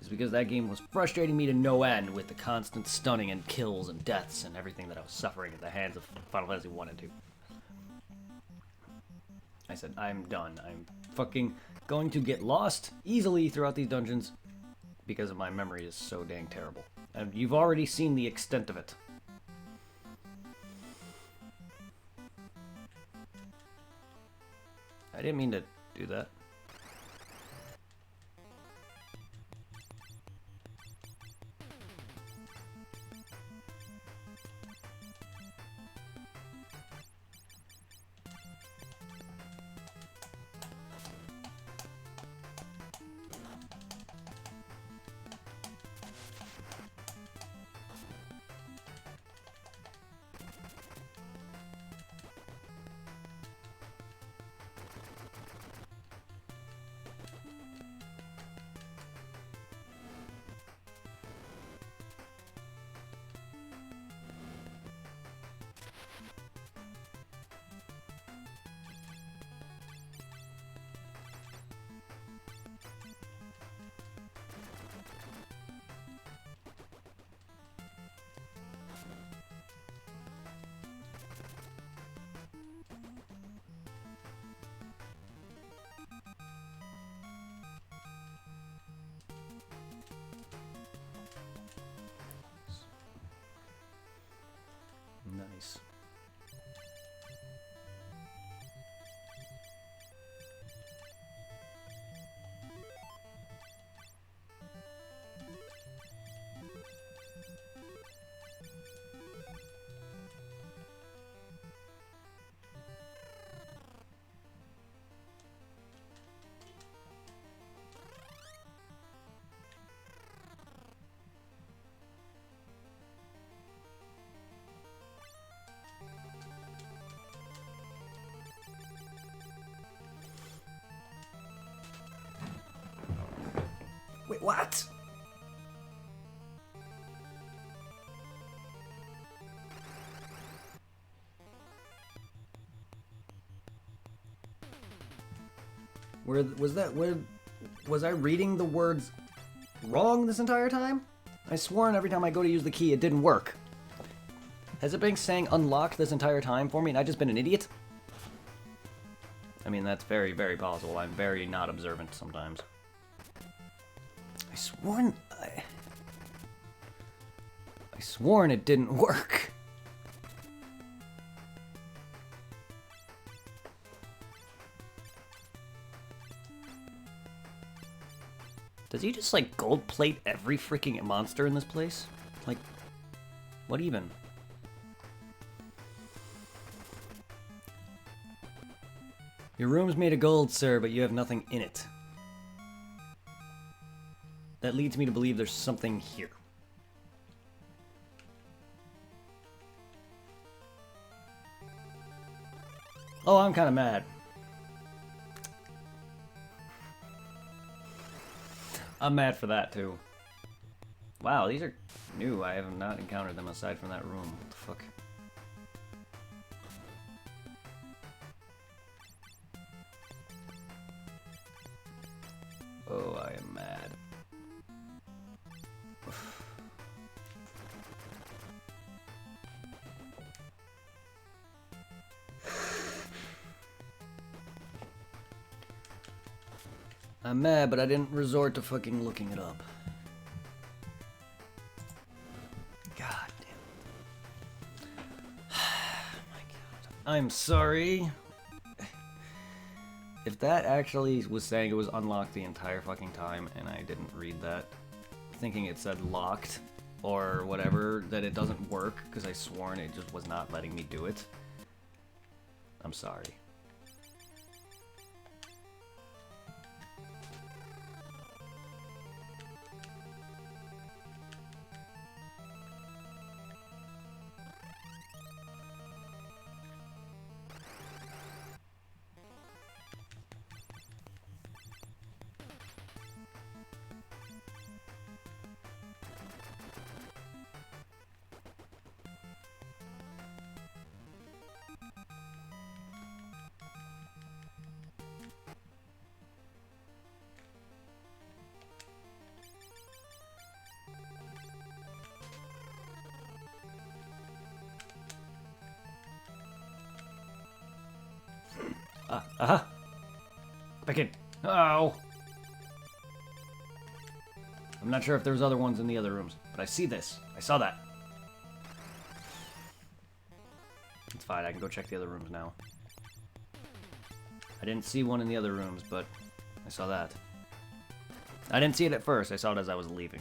is because that game was frustrating me to no end with the constant stunning and kills and deaths and everything that I was suffering at the hands of Final Fantasy 1 and 2. I said, I'm done. I'm fucking going to get lost easily throughout these dungeons because my memory is so dang terrible. And you've already seen the extent of it. I didn't mean to do that. nice. Wait, what? Where was that? Where was I reading the words wrong this entire time? I sworn every time I go to use the key, it didn't work. Has it been saying unlocked this entire time for me and I've just been an idiot? I mean, that's very, very possible. I'm very not observant sometimes. I sworn it didn't work. Does he just, like, gold plate every freaking monster in this place? Like, what even? Your room's made of gold, sir, but you have nothing in it. That leads me to believe there's something here. Oh, I'm kind of mad. I'm mad for that, too. Wow, these are new. I have not encountered them aside from that room. What the fuck? Oh, I am mad. I'm mad, but I didn't resort to fucking looking it up. God damn. My God. I'm sorry. If that actually was saying it was unlocked the entire fucking time and I didn't read that, thinking it said locked or whatever, that it doesn't work because I sworn it just was not letting me do it, I'm sorry. Back in. Oh! I'm not sure if there's other ones in the other rooms, but I see this. I saw that. It's fine, I can go check the other rooms now. I didn't see one in the other rooms, but I saw that. I didn't see it at first, I saw it as I was leaving.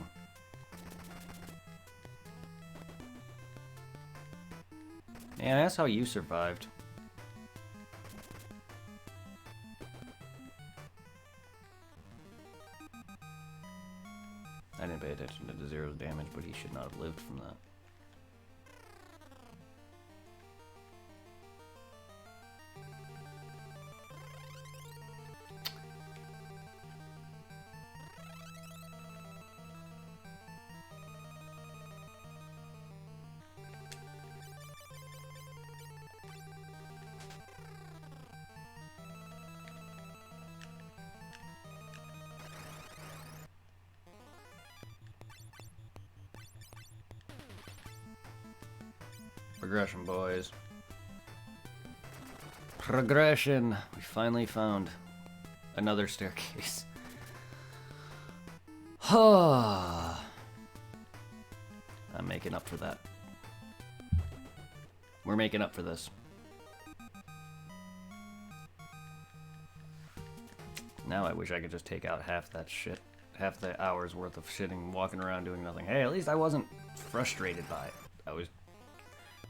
Yeah, that's how you survived. I didn't pay attention to Zero's damage, but he should not have lived from that. Progression, boys. Progression. We finally found another staircase. I'm making up for that. We're making up for this. Now I wish I could just take out half that shit. Half the hour's worth of shitting, walking around doing nothing. Hey, at least I wasn't frustrated by it. I was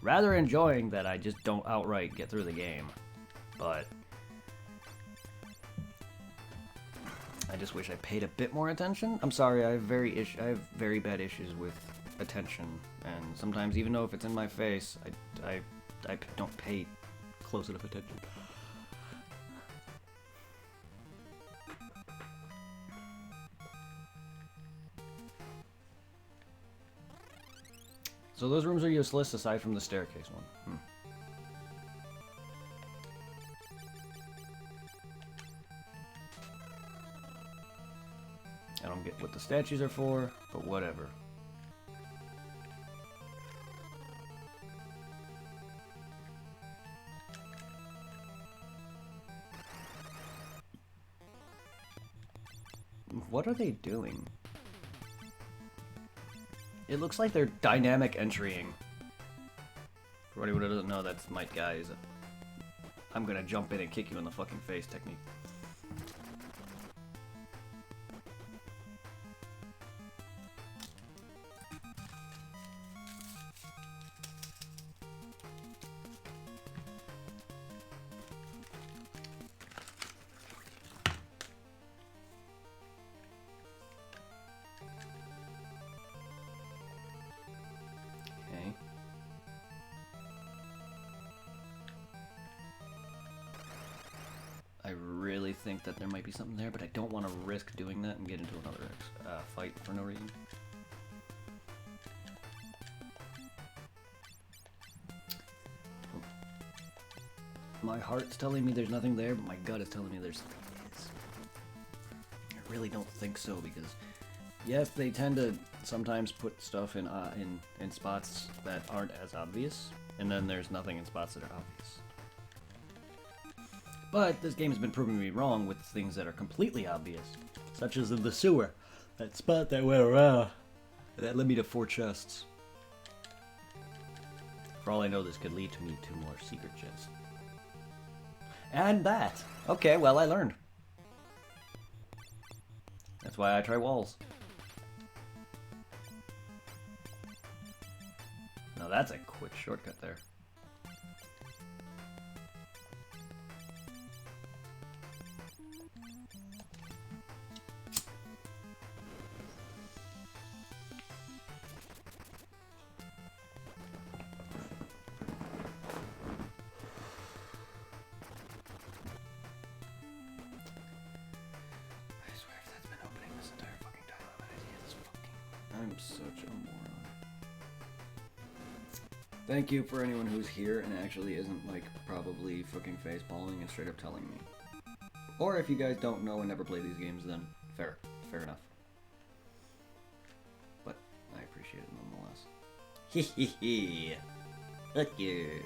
rather enjoying that I just don't outright get through the game. But I just wish I paid a bit more attention. I'm sorry, I have very bad issues with attention, and sometimes even though if it's in my face, I don't pay close enough attention. So those rooms are useless aside from the staircase one. I don't get what the statues are for, but whatever. What are they doing? It looks like they're dynamic entrying. For anyone who doesn't know, that's Might Guy's I'm gonna jump in and kick you in the fucking face technique. Think that there might be something there, but I don't want to risk doing that and get into another fight for no reason. My heart's telling me there's nothing there, but my gut is telling me there's something. I really don't think so, because yes, they tend to sometimes put stuff in spots that aren't as obvious, and then there's nothing in spots that are obvious. But this game has been proving me wrong with things that are completely obvious, such as in the sewer. That spot that went around. That led me to 4 chests. For all I know, this could lead to me to more secret chests. And that. Okay, well, I learned. That's why I try walls. Now that's a quick shortcut there. I'm such a moron. Thank you for anyone who's here and actually isn't, like, probably fucking facepalming and straight up telling me. Or if you guys don't know and never play these games, then fair enough. But I appreciate it nonetheless. Hehehe. Fuck you.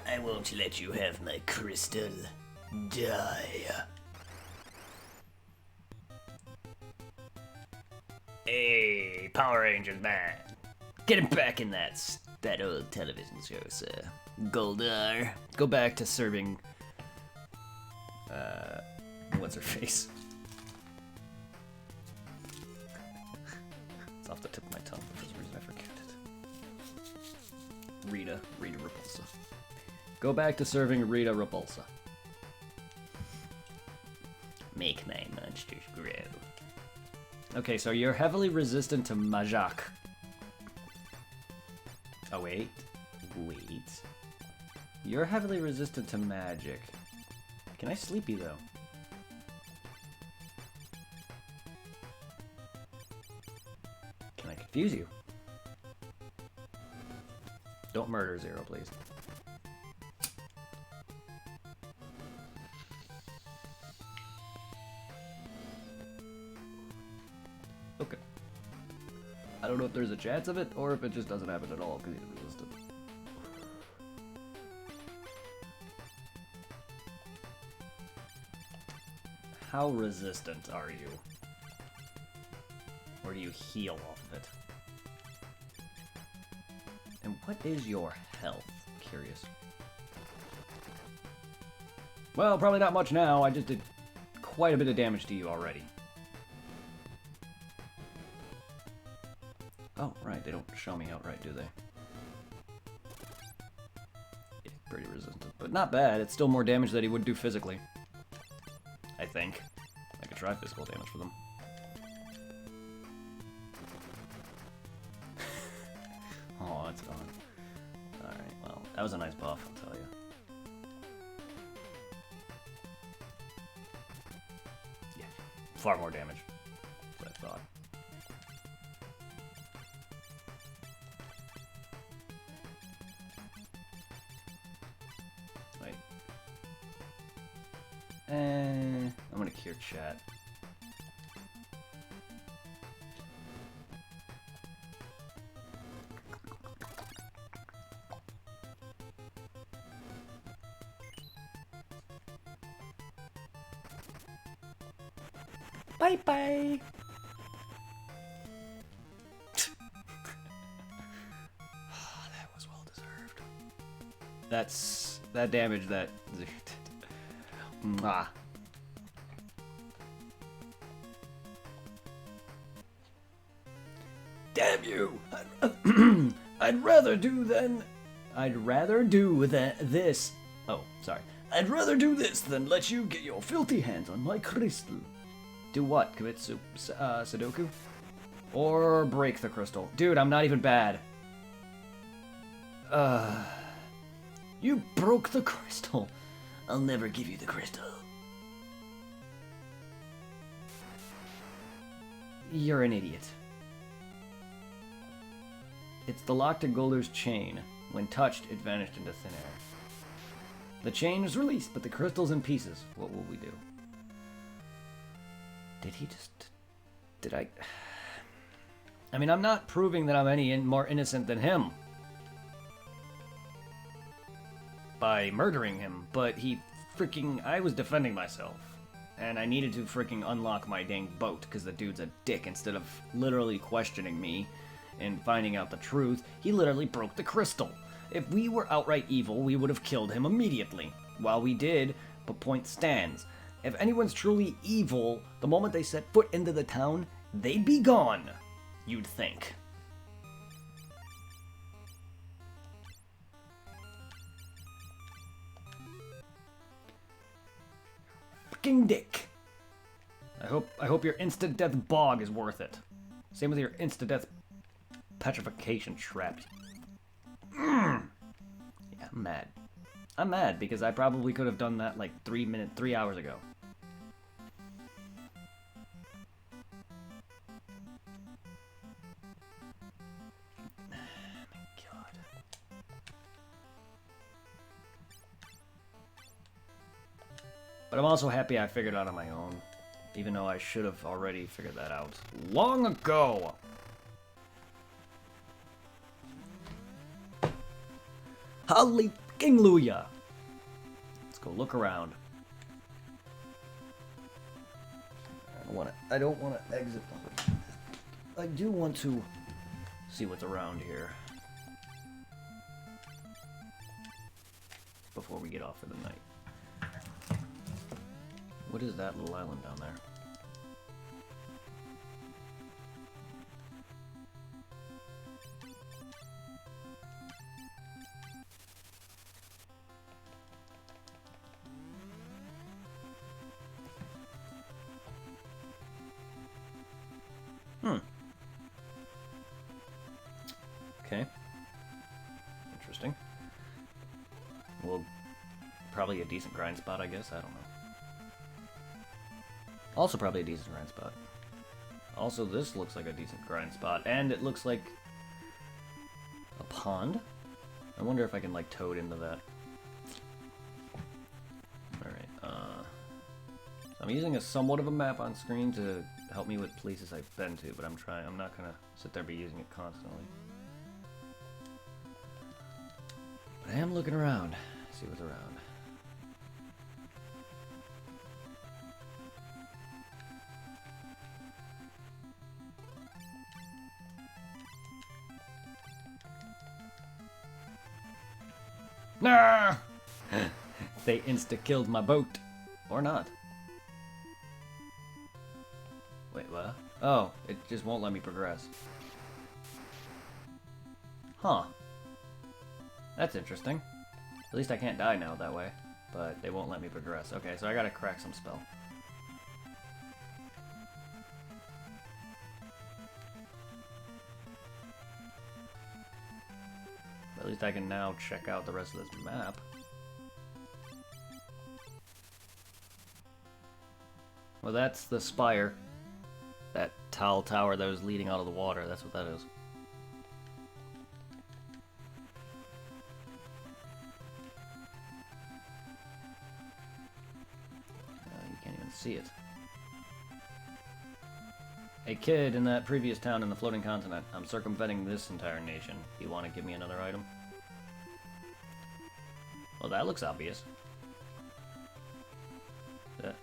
I won't let you have my crystal. Die. Hey, Power Rangers, man. Get him back in that old television show, sir. Goldar. Go back to serving... what's her face? It's off the tip of my tongue. For some reason I forget it. Rita Repulsa. Go back to serving Rita Repulsa. Make my monsters grow. Okay, so you're heavily resistant to Majak. Oh, wait. You're heavily resistant to magic. Can I sleep you, though? Can I confuse you? Don't murder Zero, please. Okay. I don't know if there's a chance of it, or if it just doesn't happen at all, because he's resistant. How resistant are you? Or do you heal off of it? And what is your health? Curious. Well, probably not much now. I just did quite a bit of damage to you already. Oh, right. They don't show me outright, do they? Yeah, pretty resistant. But not bad. It's still more damage than he would do physically. I think. I could try physical damage for them. Oh, it's gone. Alright, well, that was a nice buff, I'll tell you. Yeah, far more damage than I thought. Wait. I'm gonna cure chat. Bye-bye! That was well deserved. That's... that damage that... Mwah. Damn you! I'd rather do than... I'd rather do than this... Oh, sorry. I'd rather do this than let you get your filthy hands on my crystal. Do what? Commit Sudoku? Or break the crystal? Dude, I'm not even bad. You broke the crystal. I'll never give you the crystal. You're an idiot. It's the lock to Golder's chain. When touched, it vanished into thin air. The chain was released, but the crystal's in pieces. What will we do? Did he just... Did I... I mean, I'm not proving that I'm any more innocent than him by murdering him, but he freaking... I was defending myself, and I needed to freaking unlock my dang boat, because the dude's a dick. Instead of literally questioning me and finding out the truth, he literally broke the crystal. If we were outright evil, we would have killed him immediately. While we did, but point stands. If anyone's truly evil, the moment they set foot into the town, they'd be gone, you'd think. Fucking dick. I hope your instant death bog is worth it. Same with your instant death petrification trap. Yeah, I'm mad. I'm mad because I probably could have done that like 3 hours ago. But I'm also happy I figured it out on my own, even though I should have already figured that out long ago. Hallelujah! Let's go look around. I don't want to exit them. I do want to see what's around here before we get off for the night. What is that little island down there? Okay. Interesting. Well, probably a decent grind spot, I guess. I don't know. Also probably a decent grind spot. Also, this looks like a decent grind spot, and it looks like a pond. I wonder if I can, like, toad into that. Alright, so I'm using a somewhat of a map on screen to help me with places I've been to, but I'm trying. I'm not gonna sit there and be using it constantly. But I am looking around, see what's around. Nah! They insta-killed my boat. Or not. Wait, what? Oh, it just won't let me progress. Huh. That's interesting. At least I can't die now that way. But they won't let me progress. Okay, so I gotta crack some spell. At least I can now check out the rest of this map. Well, that's the spire. That tall tower that was leading out of the water. That's what that is. You can't even see it. A kid in that previous town in the floating continent. I'm circumventing this entire nation. You want to give me another item? Well, that looks obvious.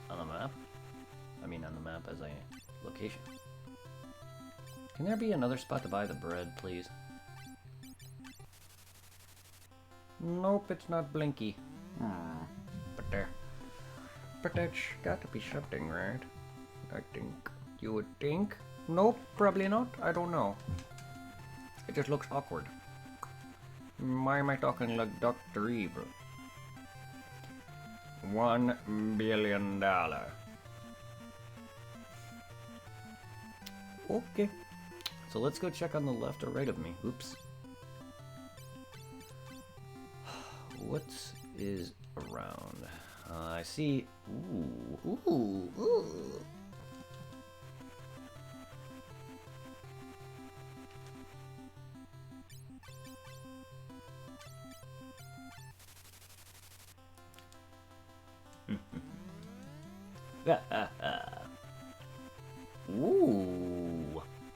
On the map? I mean, on the map as a location. Can there be another spot to buy the bread, please? Nope, it's not Blinky. But there. But that's got to be something, right? I think. You would think? Nope, probably not. I don't know. It just looks awkward. Why am I talking like Dr. Evil? $1 billion. Okay. So let's go check on the left or right of me. Oops. What is around? I see. Ooh. Ooh.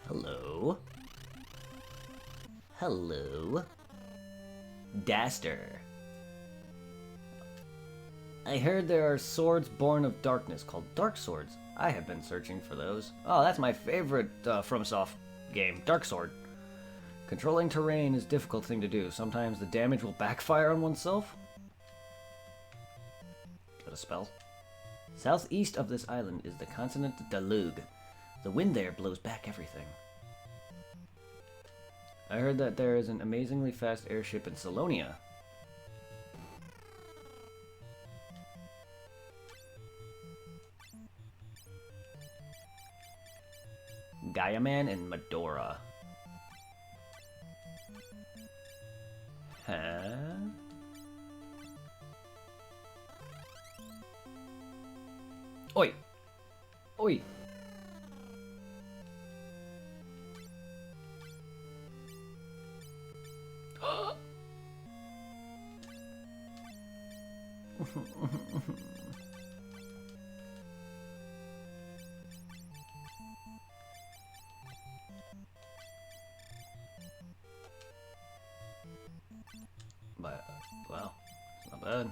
Hello. Hello. Daster. I heard there are swords born of darkness called Dark Swords. I have been searching for those. Oh, that's my favorite FromSoft game, Dark Sword. Controlling terrain is a difficult thing to do. Sometimes the damage will backfire on oneself. Is that a spell? Southeast of this island is the continent Dalug. The wind there blows back everything. I heard that there is an amazingly fast airship in Salonia. Gaiaman and Medora. Huh? Oi! Oi! But, well, it's not bad.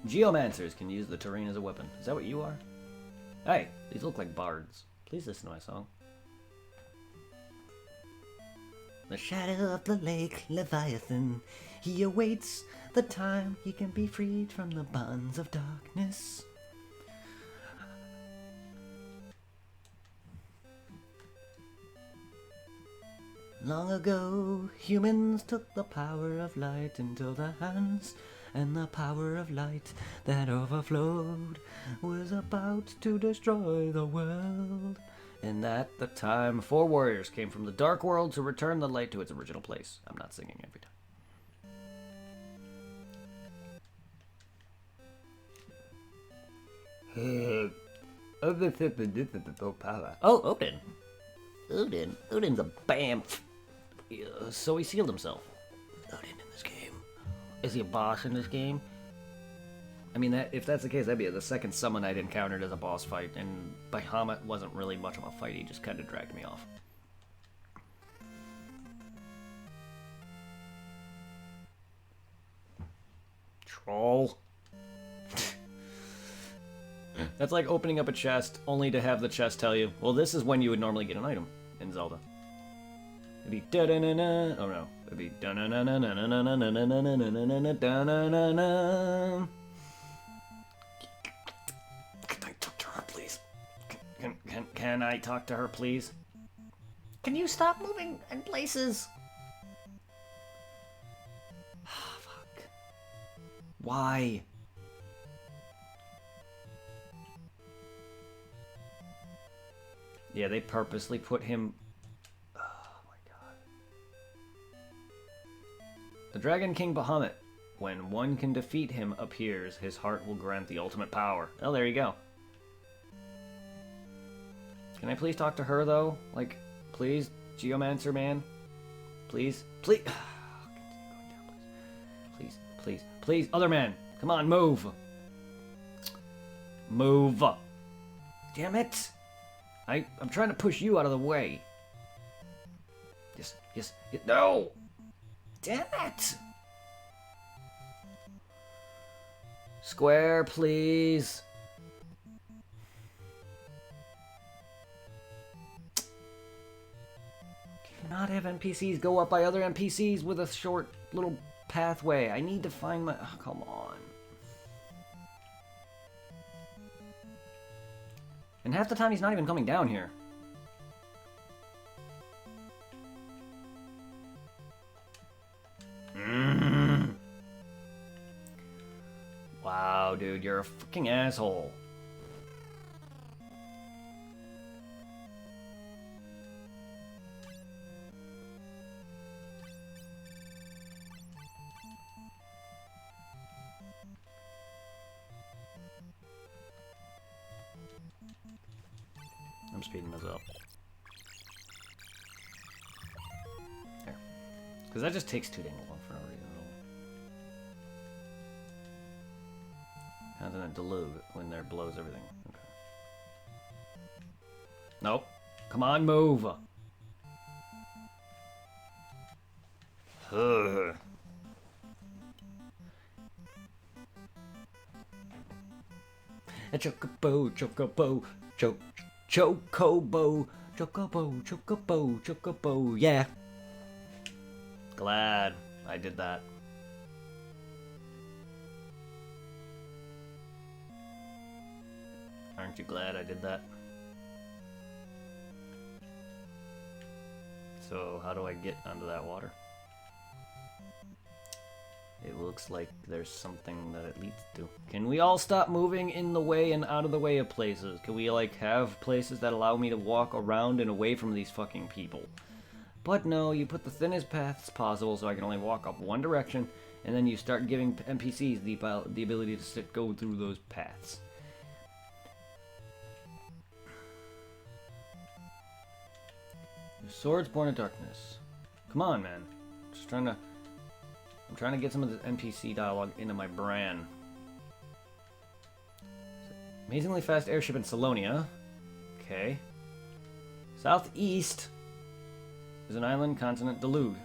Geomancers can use the terrain as a weapon. Is that what you are? Hey, these look like bards. Please listen to my song. The shadow of the lake, Leviathan, he awaits the time he can be freed from the bonds of darkness. Long ago, humans took the power of light into their hands, and the power of light that overflowed was about to destroy the world. In that the time 4 warriors came from the dark world to return the light to its original place. I'm not singing every time. Oh, Odin. Odin's a bamf. So he sealed himself. Odin in this game. Is he a boss in this game? I mean, if that's the case, that'd be the second summon I'd encountered as a boss fight, and Bahamut wasn't really much of a fight, he just kind of dragged me off. Troll. That's like opening up a chest, only to have the chest tell you, well, this is when you would normally get an item in Zelda. It'd be da-da-na-na, oh no, it'd be da-na-na-na-na-na-na-na-na-na-na-na-na-na-na. Can I talk to her, please? Can you stop moving in places? Fuck. Why? Yeah, they purposely put him... Oh my god. The Dragon King Bahamut. When one can defeat him appears, his heart will grant the ultimate power. Oh, there you go. Can I please talk to her, though? Like, please? Geomancer man? Please? Please? Please, please, please. Other man! Come on, move! Move! Damn it! I'm trying to push you out of the way. Yes, yes, yes. No! Damn it! Square, please. Not have NPCs go up by other NPCs with a short little pathway. I need to find my... Oh, come on. And half the time he's not even coming down here. Wow, dude, you're a fucking asshole. I'm speeding this up. There. Because that just takes too dang long for no reason at all. How does it dilute when there blows everything? Okay. Nope. Come on, move! Ugh. A chocobo, chocobo, chocobo, chocobo, chocobo, chocobo, yeah. Glad I did that. Aren't you glad I did that? So, how do I get onto that water? It looks like there's something that it leads to. Can we all stop moving in the way and out of the way of places? Can we, like, have places that allow me to walk around and away from these fucking people? But no, you put the thinnest paths possible so I can only walk up one direction, and then you start giving NPCs the ability to go through those paths. Swords Born of Darkness. Come on, man. I'm trying to get some of the NPC dialogue into my brain. Amazingly fast airship in Salonia. Okay. Southeast is an island continent, Deluge.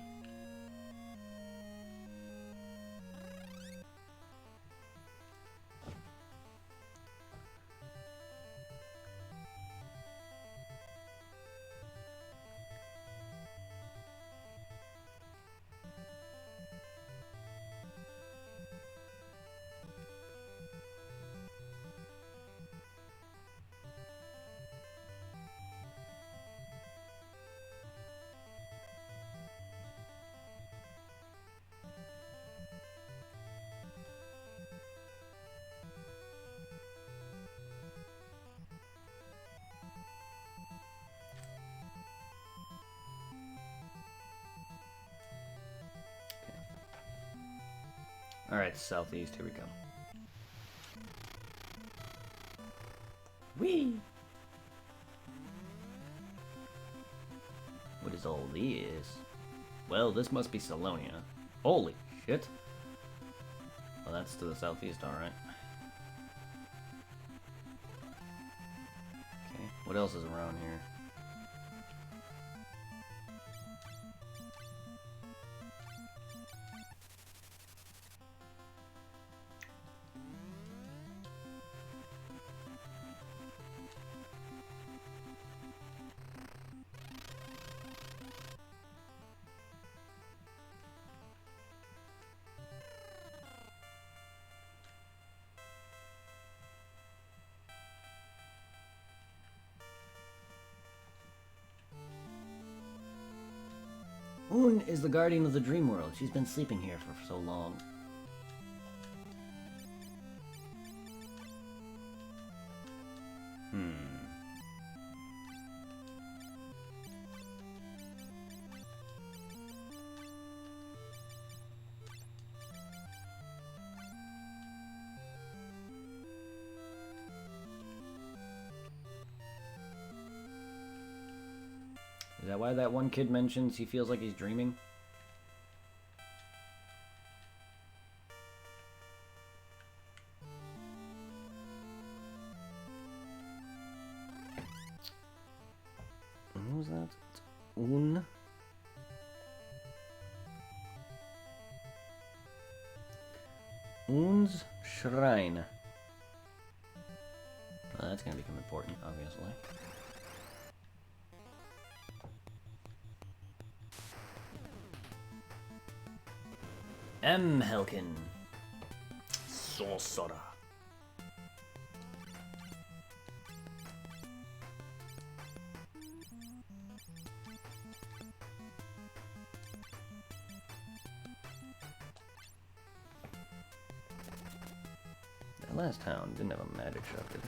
Alright, southeast, here we go. Whee! What is all this? Well, this must be Salonia. Holy shit! Well, that's to the southeast, alright. Okay, what else is around here? Un is the guardian of the dream world. She's been sleeping here for so long. Is that why that one kid mentions he feels like he's dreaming? What was that? Un. Un's Shrine. Well, that's gonna become important, obviously. M. Helkin. Sorcerer. That last town didn't have a magic shop, did it?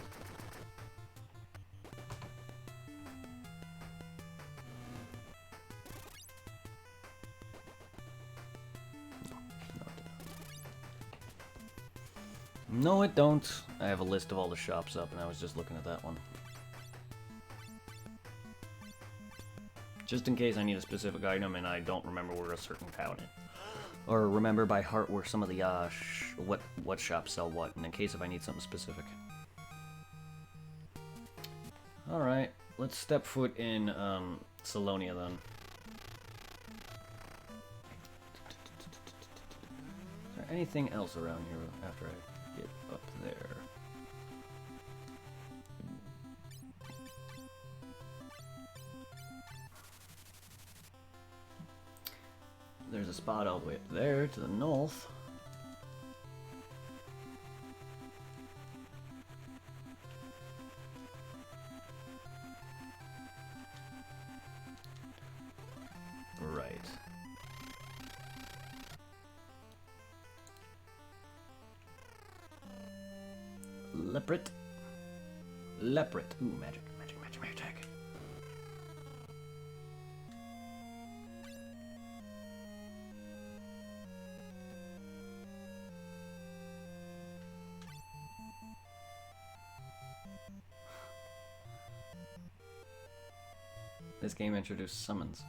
No, it don't. I have a list of all the shops up, and I was just looking at that one. Just in case I need a specific item and I don't remember where a certain town is. Or remember by heart where some of the, what shops sell what, and in case if I need something specific. Alright, let's step foot in, Salonia then. Is there anything else around here after I get up there? There's a spot all the way up there to the north. Right. Leprit. Leprit. Ooh, magic, magic, magic, magic. This game introduced summons.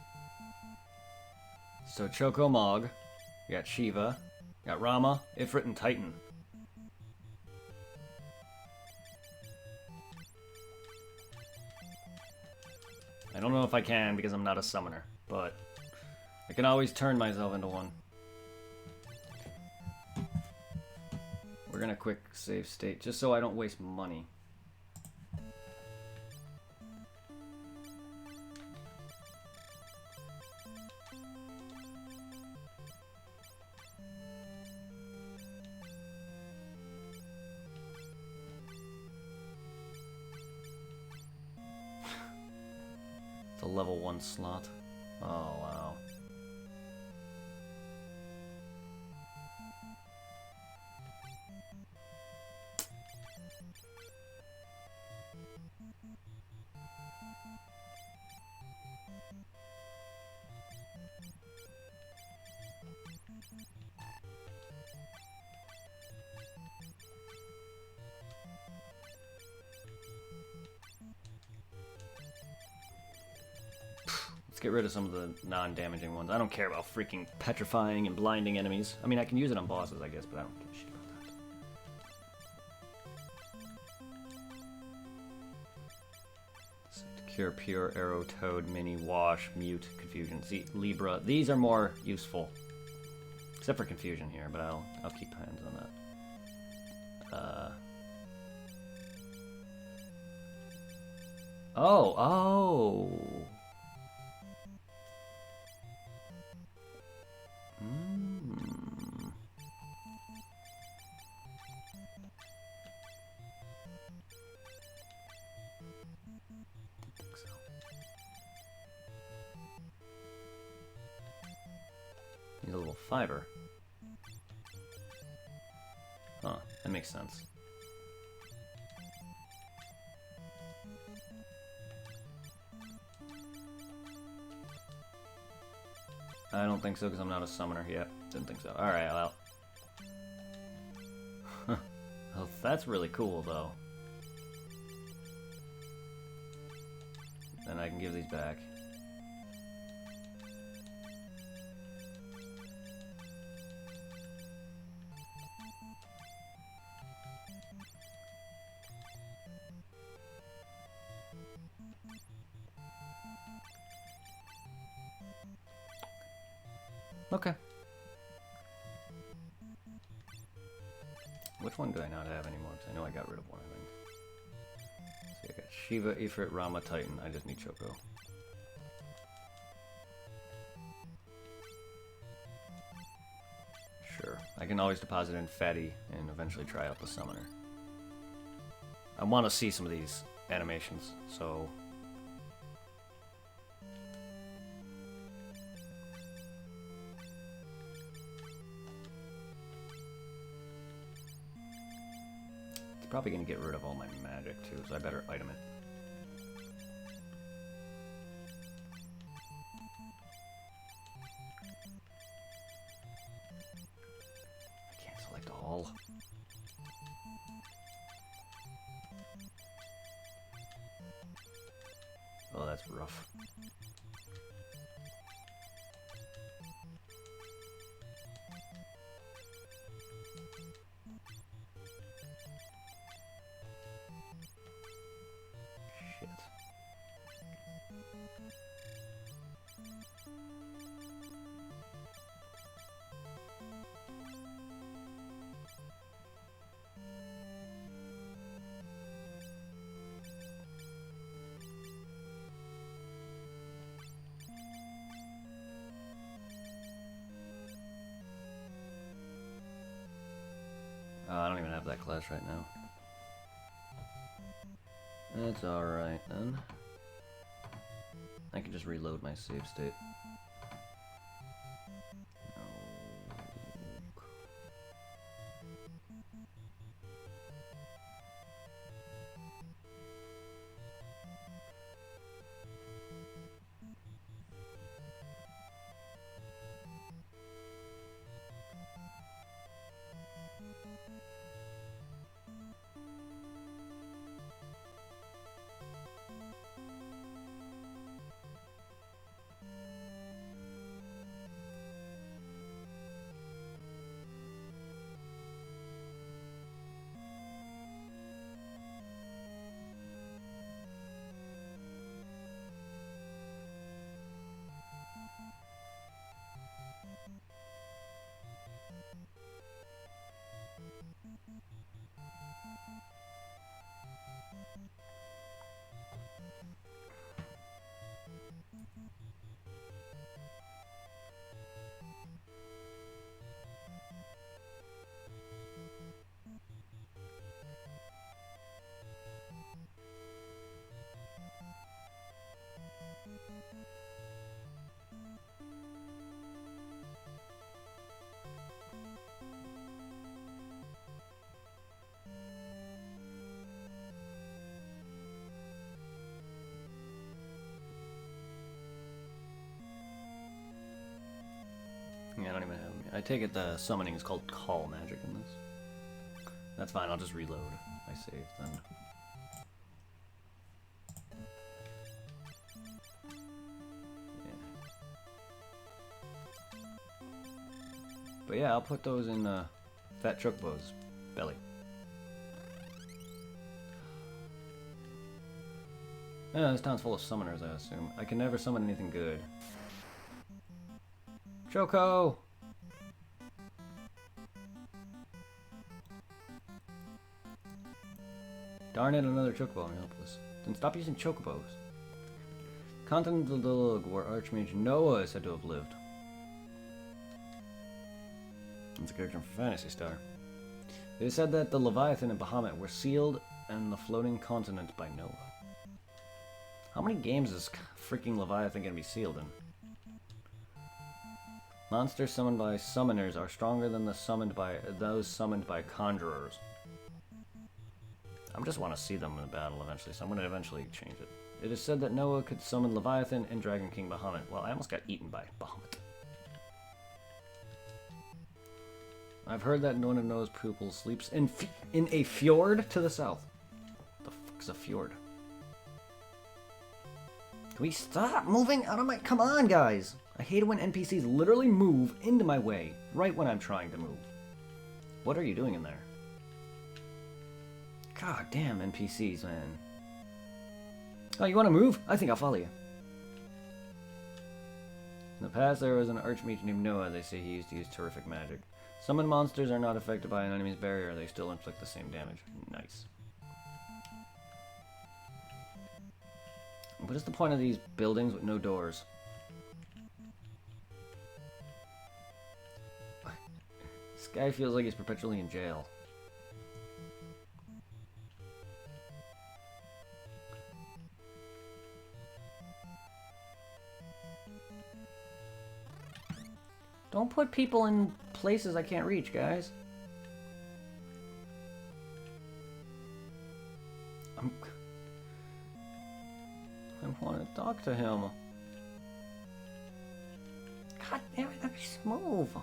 So Choco Mog, you got Shiva, you got Rama, Ifrit, and Titan. I don't know if I can because I'm not a summoner, but I can always turn myself into one. We're gonna quick save state just so I don't waste money. It's a level 1 slot. Oh, wow. Let's get rid of some of the non-damaging ones. I don't care about freaking petrifying and blinding enemies. I mean, I can use it on bosses, I guess, but I don't give a shit about that. Cure, Pure, Arrow, Toad, Mini, Wash, Mute, Confusion. See, Libra. These are more useful. Except for Confusion here, but I'll keep hands on that. Oh! Need a little fiber. Huh, that makes sense. I don't think so, because I'm not a summoner yet. Didn't think so. Alright, well. Oh, that's really cool, though. Then I can give these back. Okay. Which one do I not have anymore? Because I know I got rid of one, I think. See, I got Shiva, Ifrit, Rama, Titan. I just need Choco. Sure. I can always deposit in Fatty and eventually try out the Summoner. I want to see some of these animations, so... Probably gonna get rid of all my magic too, so I better item it. I can't select all. Oh, that's rough. I don't even have that class right now. That's alright then. I can just reload my save state. Yeah, I don't even have... I take it the summoning is called Call Magic in this. That's fine, I'll just reload my save then. Yeah. But yeah, I'll put those in Fat Chocobo's belly. Yeah, this town's full of summoners, I assume. I can never summon anything good. Choco! Darn it, another chocobo. I'm helpless. Then stop using chocobos. Continent of the Lug, where Archmage Noah is said to have lived. That's a character from Phantasy Star. It is said that the Leviathan and Bahamut were sealed in the floating continent by Noah. How many games is freaking Leviathan gonna be sealed in? Monsters summoned by summoners are stronger than those summoned by conjurers. I just want to see them in battle eventually, so I'm going to eventually change it. It is said that Noah could summon Leviathan and Dragon King Bahamut. Well, I almost got eaten by Bahamut. I've heard that one of Noah's pupils sleeps in a fjord to the south. The fuck's a fjord? Can we stop moving out of my... Come on, guys! I hate it when NPCs literally move into my way, right when I'm trying to move. What are you doing in there? God damn NPCs, man. Oh, you want to move? I think I'll follow you. In the past, there was an archmage named Noah. They say he used to use terrific magic. Summoned monsters are not affected by an enemy's barrier. They still inflict the same damage. Nice. What is the point of these buildings with no doors? This guy feels like he's perpetually in jail. Don't put people in places I can't reach, guys. I want to talk to him. God damn it, let me move. I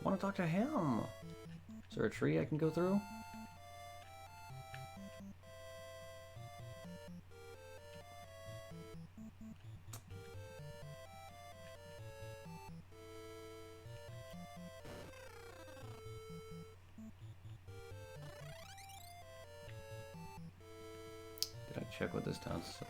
want to talk to him. Is there a tree I can go through? Check what this town says.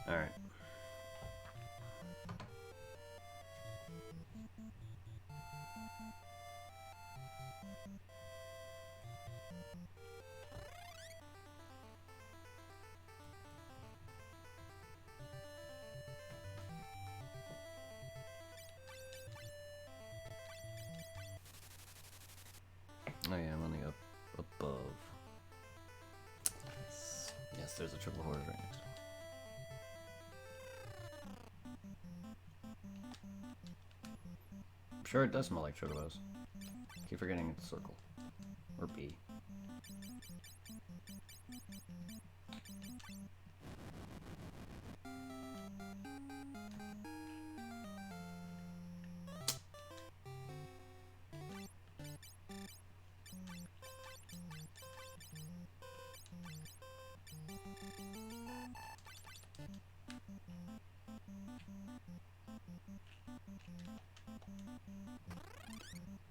All right. Oh yeah, I'm only up above. Yes, there's a triple horse right next to me. I'm sure it does smell like chocobos. Keep forgetting it's circle. Or B.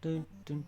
Dun, dun,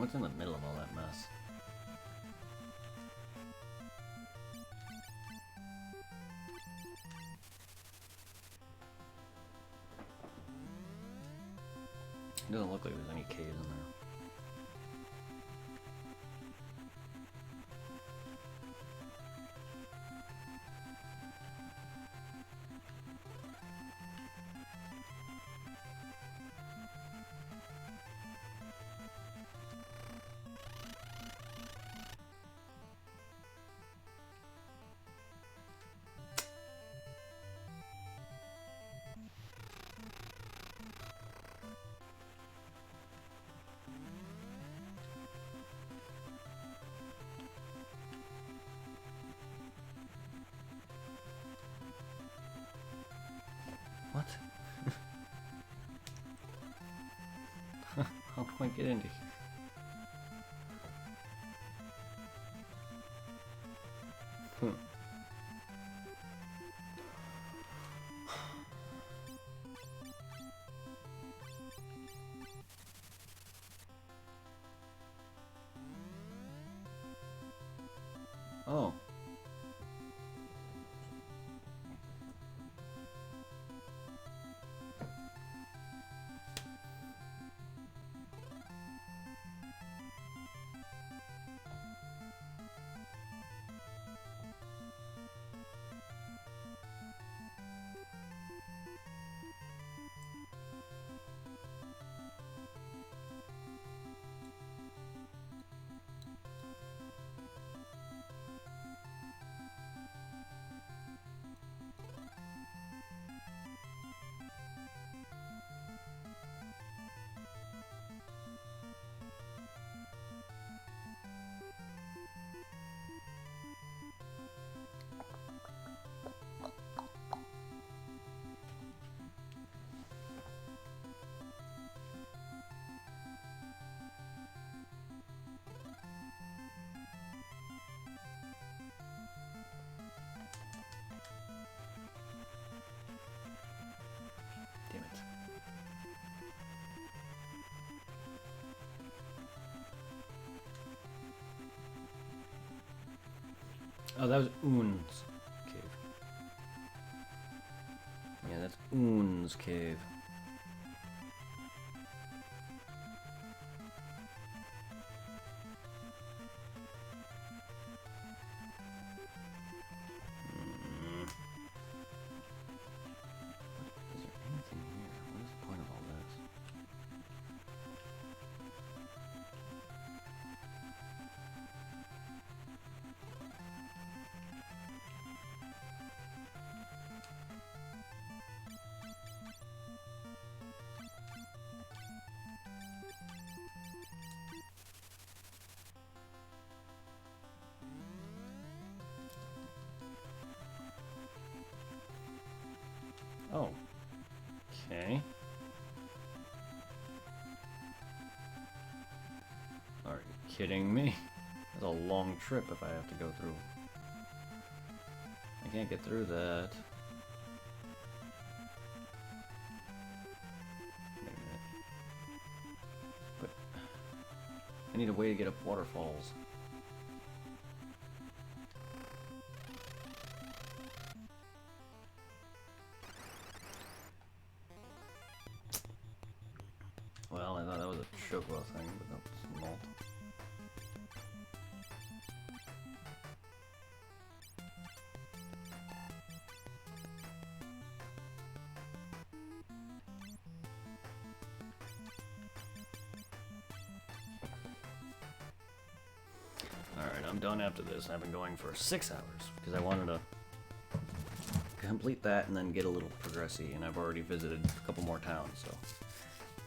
What's in the middle of all that mess? It doesn't look like there's any caves in there. What? How do I get into here? Oh. Damn it. Oh, that was Un's cave. Yeah, that's Un's cave. Is there anything here? What is the point of all this? Oh. Okay. Are you kidding me? That's a long trip if I have to go through. I can't get through that. Wait a minute. But I need a way to get up waterfalls. Well, I thought that was a Chocowell thing, but that's not. Alright, I'm done after this. I've been going for 6 hours because I wanted to complete that and then get a little progressy, and I've already visited a couple more towns, so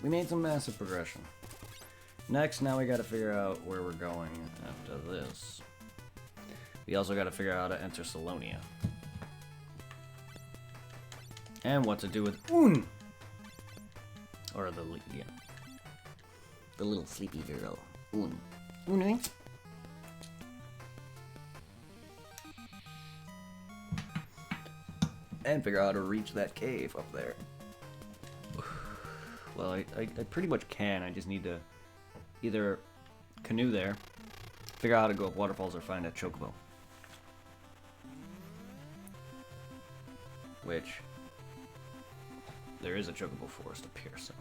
we made some massive progression. Next, now we gotta figure out where we're going after this. We also gotta figure out how to enter Salonia. And what to do with Un! Or yeah. The little sleepy girl. Un. Un. And figure out how to reach that cave up there. Well, I pretty much can. I just need to either canoe there, figure out how to go up waterfalls, or find a chocobo. Which, there is a chocobo forest up here, so.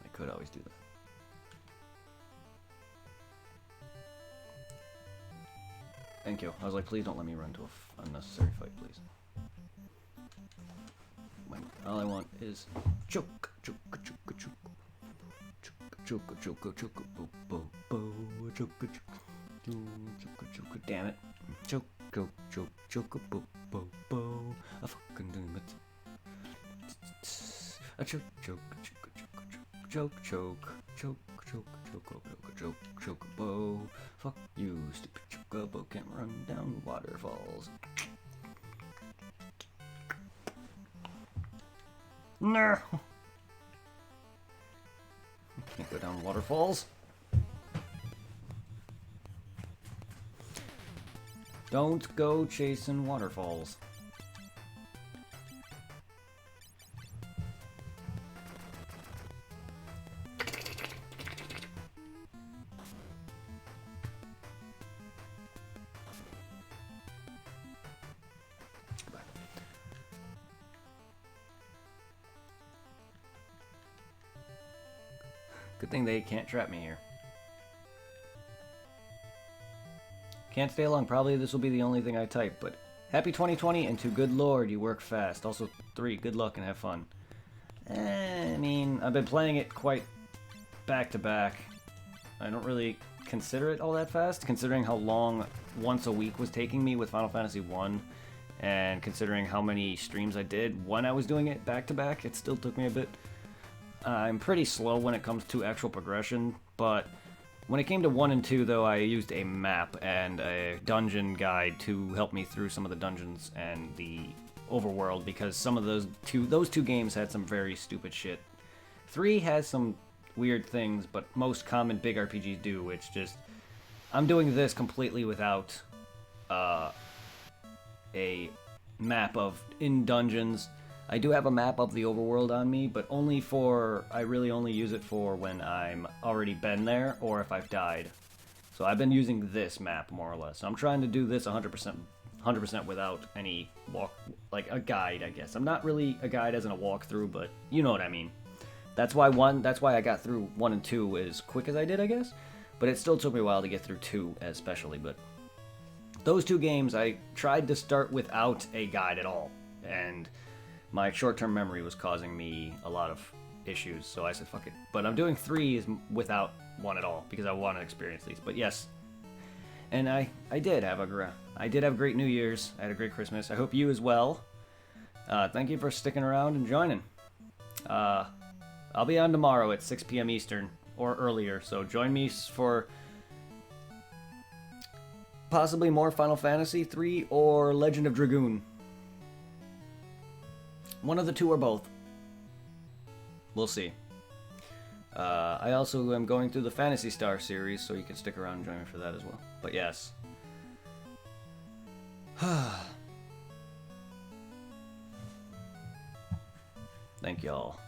I could always do that. Thank you. I was like, please don't let me run to an unnecessary fight, please. All I want is choke, choke, choke, choke. Choke, choke, choke, bo, bo, bo, choke, choke, choke, damn it. Choke, choke, choke, choke, bo, bo, bo. I fucking do it. A choke, choke, choke, choke, choke, choke, choke, choke, choke, choke, choke, bo. Fuck you, stupid chocobo, can't run down waterfalls. No. Can't go down waterfalls. Don't go chasing waterfalls. Good thing they can't trap me here. Can't stay long. Probably this will be the only thing I type, but happy 2020 and to good lord, you work fast. Also, 3, good luck and have fun. I mean, I've been playing it quite back to back. I don't really consider it all that fast, considering how long once a week was taking me with Final Fantasy 1, and considering how many streams I did when I was doing it back to back, it still took me a bit. I'm pretty slow when it comes to actual progression, but when it came to 1 and 2, though, I used a map and a dungeon guide to help me through some of the dungeons and the overworld, because some of those two games had some very stupid shit. 3 has some weird things, but most common big RPGs do, which just... I'm doing this completely without a map of in dungeons. I do have a map of the overworld on me, but only for... I really only use it for when I'm already been there, or if I've died. So I've been using this map, more or less. So I'm trying to do this 100% without any like a guide, I guess. I'm not really a guide as in a walkthrough, but you know what I mean. That's why I got through 1 and 2 as quick as I did, I guess. But it still took me a while to get through 2, especially, but... Those 2 games, I tried to start without a guide at all, and... my short-term memory was causing me a lot of issues, so I said, fuck it. But I'm doing 3 without 1 at all, because I want to experience these. But yes, and I did have a great New Year's. I had a great Christmas. I hope you as well. Thank you for sticking around and joining. I'll be on tomorrow at 6 p.m. Eastern, or earlier, so join me for possibly more Final Fantasy 3 or Legend of Dragoon. One of the 2 or both. We'll see. I also am going through the Phantasy Star series, so you can stick around and join me for that as well. But yes. Thank y'all.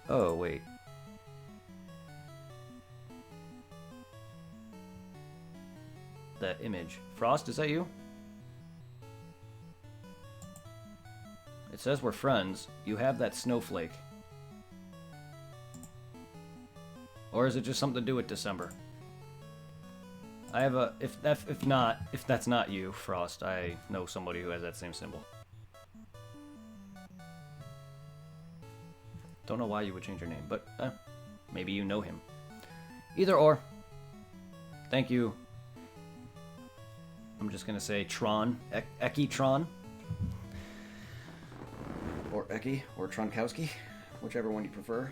Oh, wait. That image. Frost, is that you? It says we're friends. You have that snowflake. Or is it just something to do with December? I have a... If that's not you, Frost, I know somebody who has that same symbol. Don't know why you would change your name, but maybe you know him. Either or. Thank you. I'm just gonna say Tron, Eki Tron, or Eki, or Tronkowski, whichever one you prefer.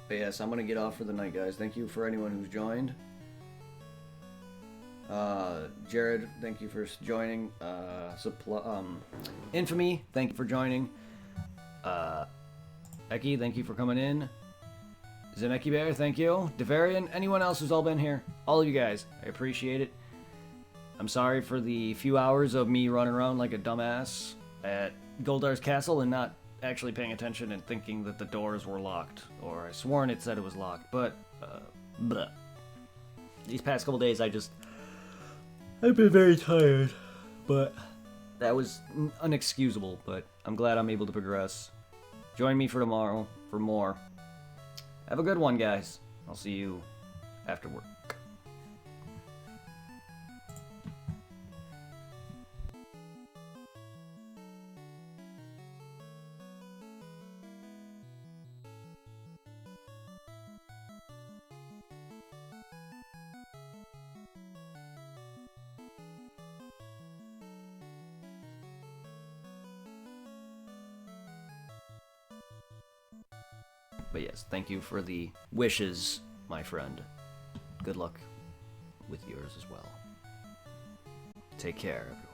But yes, I'm gonna get off for the night, guys. Thank you for anyone who's joined. Jared, thank you for joining. Infamy, thank you for joining. Eki, thank you for coming in. Zemecky Bear, thank you. Devarian, anyone else who's all been here, all of you guys, I appreciate it. I'm sorry for the few hours of me running around like a dumbass at Goldar's castle and not actually paying attention and thinking that the doors were locked, or I sworn it said it was locked, but, bleh. These past couple days I've been very tired, but that was unexcusable, but I'm glad I'm able to progress. Join me for tomorrow for more. Have a good one, guys. I'll see you after work. But yes, thank you for the wishes, my friend. Good luck with yours as well. Take care, everyone.